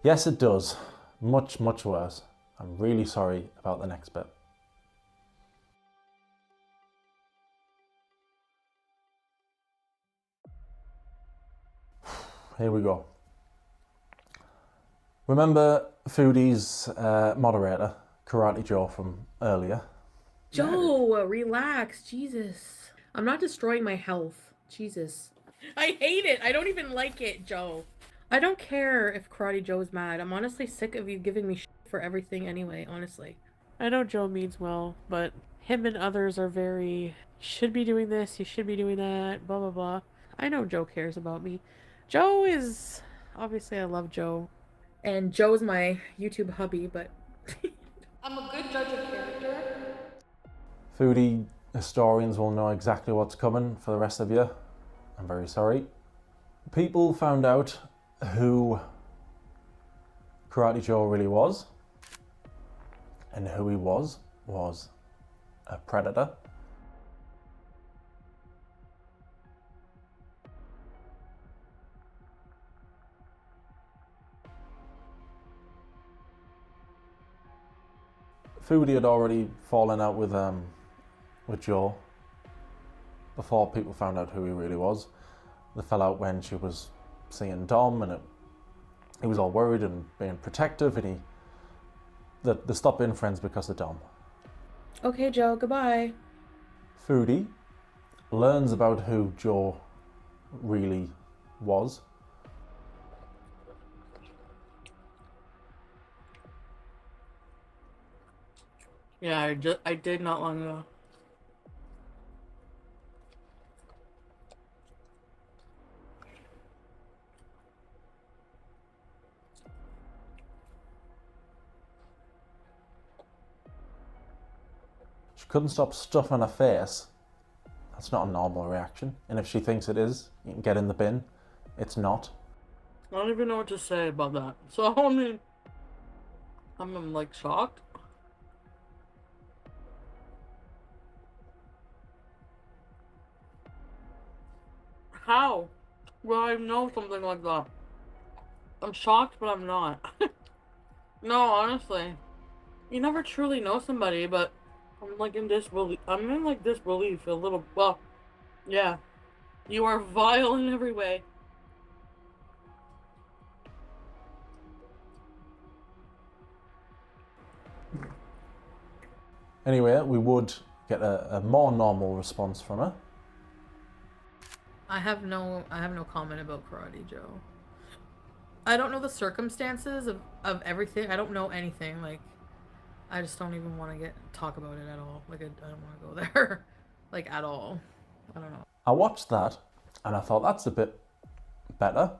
Yes, it does. Much, much worse. I'm really sorry about the next bit. Here we go. Remember Foodie's moderator, Karate Joe from earlier? Joe, relax. Jesus. I'm not destroying my health. Jesus. I hate it. I don't even like it, Joe. I don't care if Karate Joe's mad. I'm honestly sick of you giving me shit for everything anyway, honestly. I know Joe means well, but him and others are very, you should be doing this, you should be doing that, blah, blah, blah. I know Joe cares about me. Joe is, obviously I love Joe. And Joe's my YouTube hubby, but... I'm a good judge of character. Foodie historians will know exactly what's coming for the rest of you. I'm very sorry. People found out who Karate Joe really was, and who he was a predator. Foodie had already fallen out with Joe before people found out who he really was. They fell out when she was seeing Dom, and he was all worried and being protective, and they stopped being friends because of Dom. Okay, Joe, goodbye. Foodie learns about who Joe really was. Yeah, I did not long ago. She couldn't stop stuffing her face. That's not a normal reaction. And if she thinks it is, you can get in the bin. It's not. I don't even know what to say about that. So, I mean, I'm like shocked. How will I know something like that? I'm shocked, but I'm not. No, honestly. You never truly know somebody, but I'm like in disbelief. I'm in like disbelief a little. Well, yeah. You are vile in every way. Anyway, we would get a more normal response from her. I have no comment about Karate Joe. I don't know the circumstances of everything. I don't know anything. Like, I just don't even want to talk about it at all. Like, I don't want to go there. Like, at all. I don't know. I watched that and I thought, that's a bit better.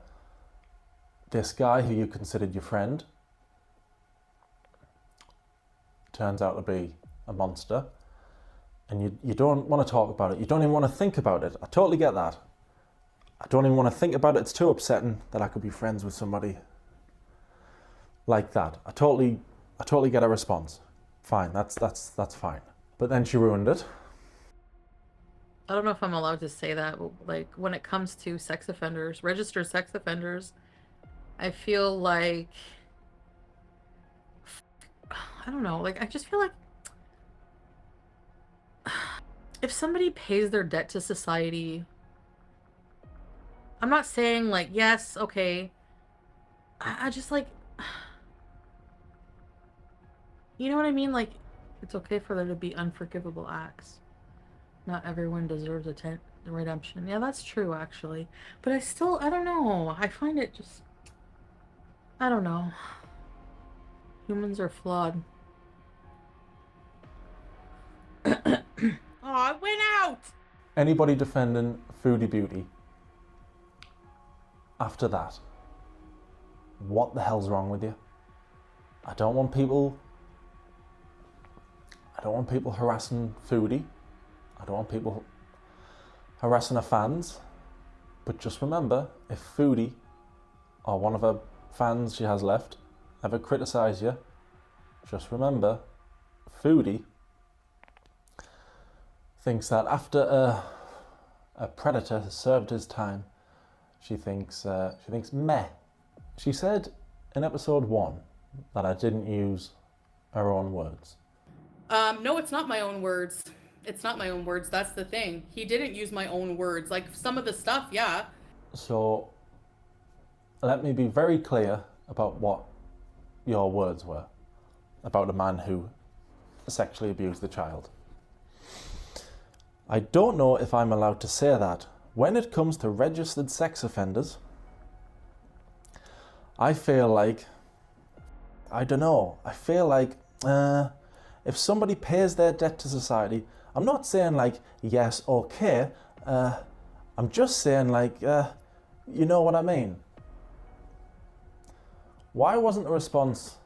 This guy who you considered your friend turns out to be a monster, and you don't want to talk about it. You don't even want to think about it. I totally get that. I don't even want to think about it. It's too upsetting that I could be friends with somebody like that. I totally get a response. Fine, that's fine. But then she ruined it. I don't know if I'm allowed to say that, but like when it comes to sex offenders, registered sex offenders, I feel like, I don't know, like I just feel like if somebody pays their debt to society, I'm not saying like, yes, okay. I just like, you know what I mean? Like, it's okay for there to be unforgivable acts. Not everyone deserves redemption. Yeah, that's true, actually. But I don't know. I find it just, I don't know. Humans are flawed. Oh, it went out! Anybody defending Foodie Beauty after that, what the hell's wrong with you? I don't want people harassing Foodie. I don't want people harassing her fans. But just remember, if Foodie or one of her fans she has left ever criticise you, just remember, Foodie thinks that after a predator has served his time, she thinks meh. She said in episode 1 that I didn't use her own words. No, it's not my own words. It's not my own words. That's the thing. He didn't use my own words. Like some of the stuff, yeah. So let me be very clear about what your words were about a man who sexually abused the child. I don't know if I'm allowed to say that. When it comes to registered sex offenders, I feel like, I don't know, I feel like if somebody pays their debt to society, I'm not saying like, yes, okay, I'm just saying like, you know what I mean? Why wasn't the response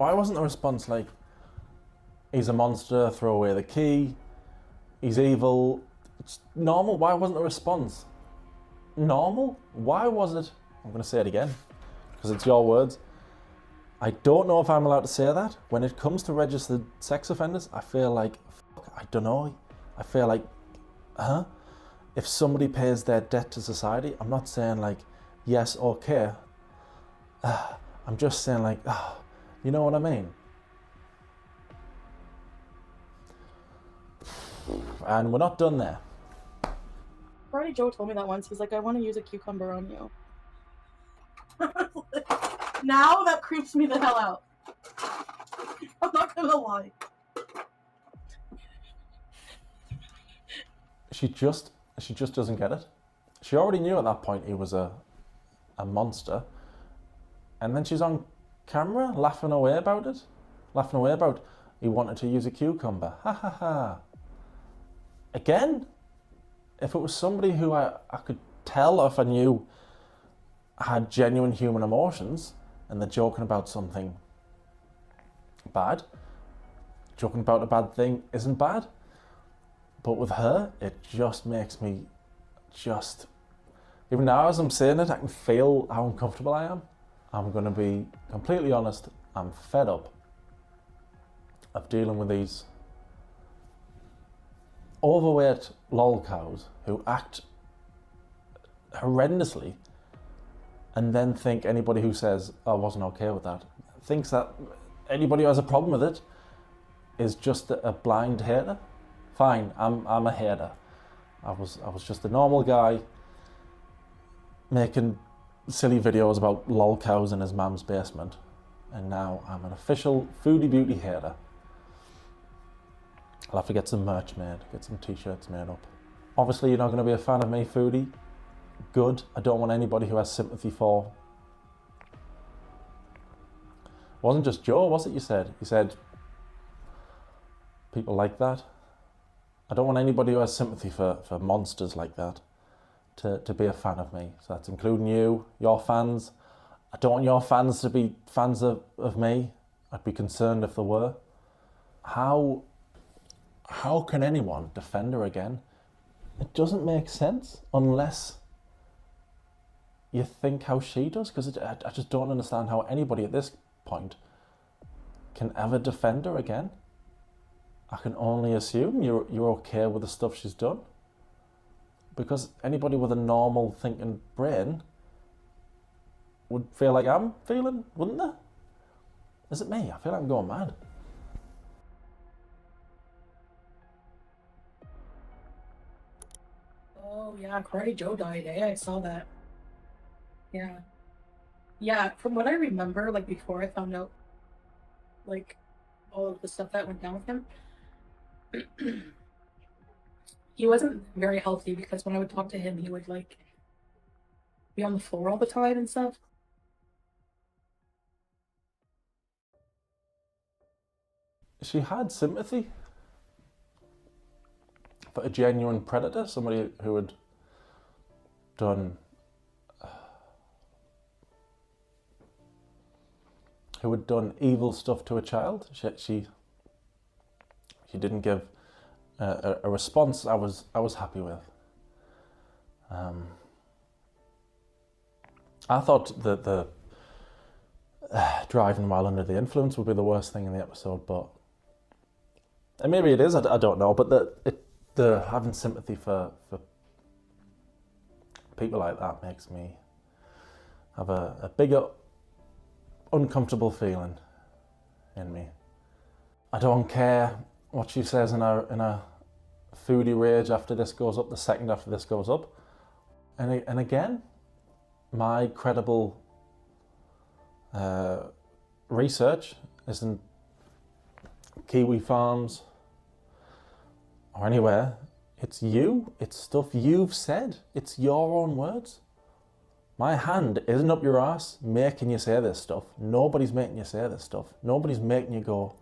like, he's a monster, throw away the key, he's evil? It's normal. Why wasn't the response normal? Why was it? I'm going to say it again because it's your words. I don't know if I'm allowed to say that. When it comes to registered sex offenders, I feel like, I don't know. I feel like, if somebody pays their debt to society, I'm not saying like, yes, okay. I'm just saying like, you know what I mean? And we're not done there. Karate Joe told me that once. He's like, I want to use a cucumber on you. Now that creeps me the hell out. I'm not gonna lie. She just doesn't get it. She already knew at that point he was a monster. And then she's on camera laughing away about it. Laughing away about he wanted to use a cucumber. Ha ha ha. Again, if it was somebody who I could tell, if I knew had genuine human emotions and they're joking about something bad, joking about a bad thing isn't bad. But with her, it just makes me even now as I'm saying it, I can feel how uncomfortable I am. I'm going to be completely honest, I'm fed up of dealing with these overweight lol cows who act horrendously and then think anybody who says, I wasn't okay with that, thinks that anybody who has a problem with it is just a blind hater. Fine, I'm a hater. I was just a normal guy making silly videos about lol cows in his mum's basement, and now I'm an official Foodie Beauty hater. I'll have to get some merch made, get some t-shirts made up. Obviously you're not going to be a fan of me, Foodie. Good. I don't want anybody who has sympathy for... It wasn't just Joe, was it, you said? You said people like that. I don't want anybody who has sympathy for monsters like that to be a fan of me. So that's including you, your fans. I don't want your fans to be fans of me. I'd be concerned if there were. How can anyone defend her again? It doesn't make sense unless you think how she does, because I just don't understand how anybody at this point can ever defend her again. I can only assume you're okay with the stuff she's done, because anybody with a normal thinking brain would feel like I'm feeling, wouldn't they? Is it me? I feel like I'm going mad. Oh yeah, Karate Joe died, eh? I saw that. Yeah. Yeah, from what I remember, like before I found out like all of the stuff that went down with him, he wasn't very healthy because when I would talk to him, he would like be on the floor all the time and stuff. She had sympathy for a genuine predator, somebody who had done evil stuff to a child. She didn't give a response I was happy with. I thought that the driving while under the influence would be the worst thing in the episode, but and maybe it is. I don't know, but the having sympathy for people like that makes me have a bigger uncomfortable feeling in me. I don't care what she says in a foodie rage after this goes up, the second after this goes up. And again, my credible research isn't Kiwi Farms or anywhere. It's you. It's stuff you've said. It's your own words. My hand isn't up your ass making you say this stuff. Nobody's making you say this stuff. Nobody's making you go,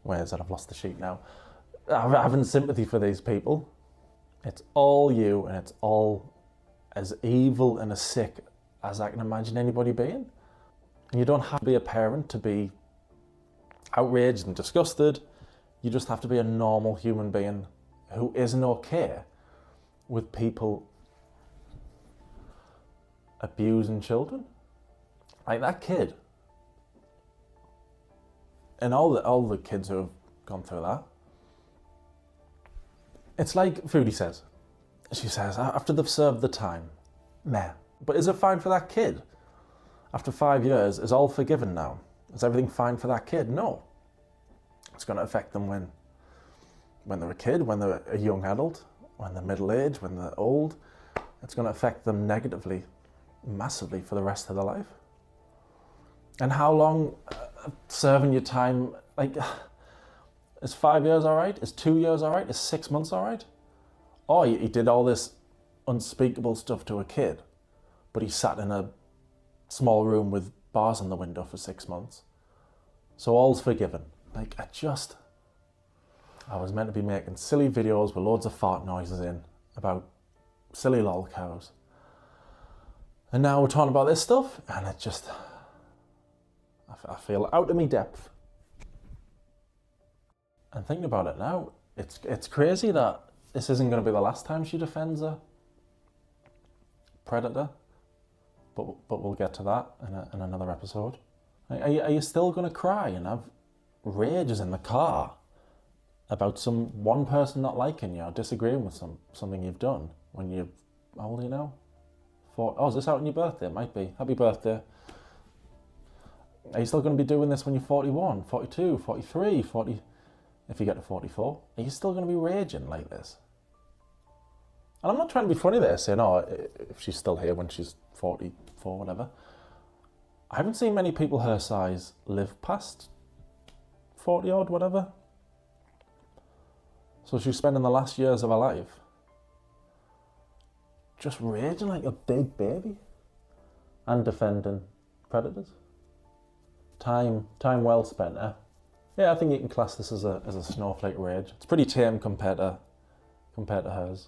where is it? I've lost the sheet now. Having sympathy for these people. It's all you, and it's all as evil and as sick as I can imagine anybody being. And you don't have to be a parent to be outraged and disgusted. You just have to be a normal human being who isn't okay with people abusing children. Like that kid. And all the kids who have gone through that. It's like Foodie says. She says, after they've served the time, meh. But is it fine for that kid? After 5 years, is all forgiven now? Is everything fine for that kid? No. It's going to affect them when they're a kid, when they're a young adult, when they're middle-aged, when they're old. It's going to affect them negatively, massively for the rest of their life. And how long serving your time, like, is 5 years all right? Is 2 years all right? Is 6 months all right? Oh, he did all this unspeakable stuff to a kid, but he sat in a small room with bars on the window for 6 months. So all's forgiven. Like, I was meant to be making silly videos with loads of fart noises in about silly lol cows. And now we're talking about this stuff, and it just, I feel out of my depth. And thinking about it now, it's crazy that this isn't going to be the last time she defends a predator. But we'll get to that in another episode. Are you still going to cry and have rages in the car about one person not liking you or disagreeing with something you've done when you're, how old are you now? Oh, is this out on your birthday? It might be. Happy birthday. Are you still going to be doing this when you're 41, 42, 43, 40? If you get to 44, are you still going to be raging like this? And I'm not trying to be funny there, saying, oh, if she's still here when she's 44, whatever. I haven't seen many people her size live past 40 odd, whatever. So she's spending the last years of her life just raging like a big baby and defending predators. Time well spent, eh? Yeah, I think you can class this as a snowflake rage. It's pretty tame compared to hers.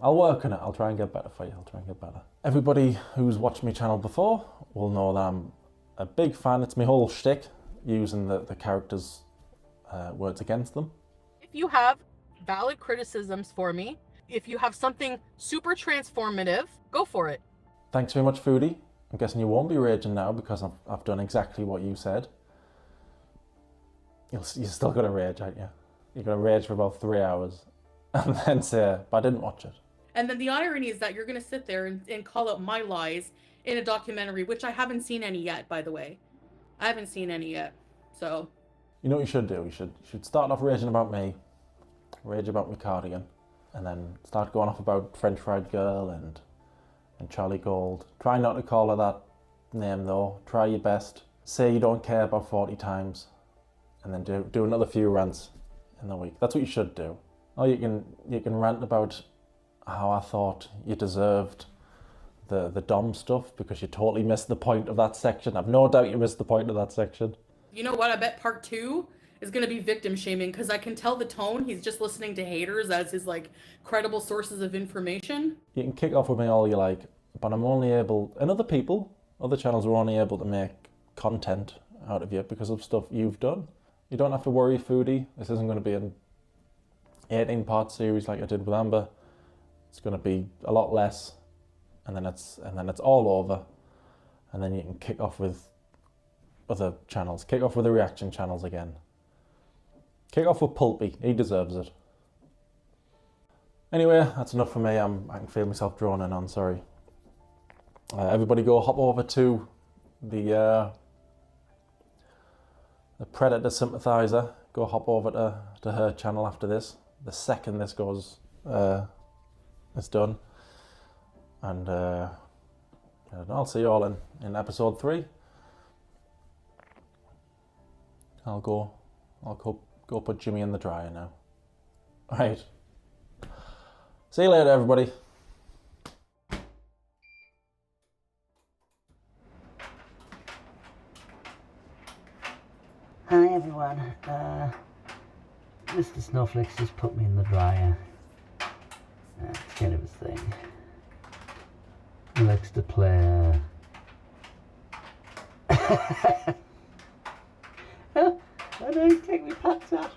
I'll work on it. I'll try and get better for you. I'll try and get better. Everybody who's watched my channel before will know that I'm a big fan. It's my whole shtick, using the characters' words against them. If you have valid criticisms for me, if you have something super transformative, go for it. Thanks very much, Foodie. I'm guessing you won't be raging now because I've done exactly what you said. You're still going to rage, aren't you? You're going to rage for about 3 hours and then say, but I didn't watch it. And then the irony is that you're going to sit there and call out my lies in a documentary, which I haven't seen any yet, by the way. I haven't seen any yet, so. You know what you should do? You should start off raging about me, rage about my cardigan, and then start going off about French Fried Girl and Charlie Gold. Try not to call her that name though. Try your best. Say you don't care about 40 times, and then do another few rants in the week. That's what you should do. Or you can rant about how I thought you deserved the Dom stuff because you totally missed the point of that section. I've no doubt you missed the point of that section. You know what? I bet part 2 is going to be victim shaming because I can tell the tone. He's just listening to haters as his like credible sources of information. You can kick off with me all you like, but I'm only able, and other channels are only able to make content out of you because of stuff you've done. You don't have to worry, Foodie. This isn't going to be an 18-part series like I did with Amber. It's going to be a lot less, and then it's all over, and then you can kick off with other channels. Kick off with the reaction channels again. Kick off with Pulpy. He deserves it. Anyway, that's enough for me. I can feel myself droning on. Sorry. Everybody, go hop over to the Predator Sympathizer. Go hop over to her channel after this. The second this goes, it's done. And I'll see you all in episode 3. I'll go put Jimmy in the dryer now. All right. See you later, everybody. Hi everyone. Mr. Snowflake's just put me in the dryer. It's kind of his thing. He likes to play. Oh, why don't you take me pants off?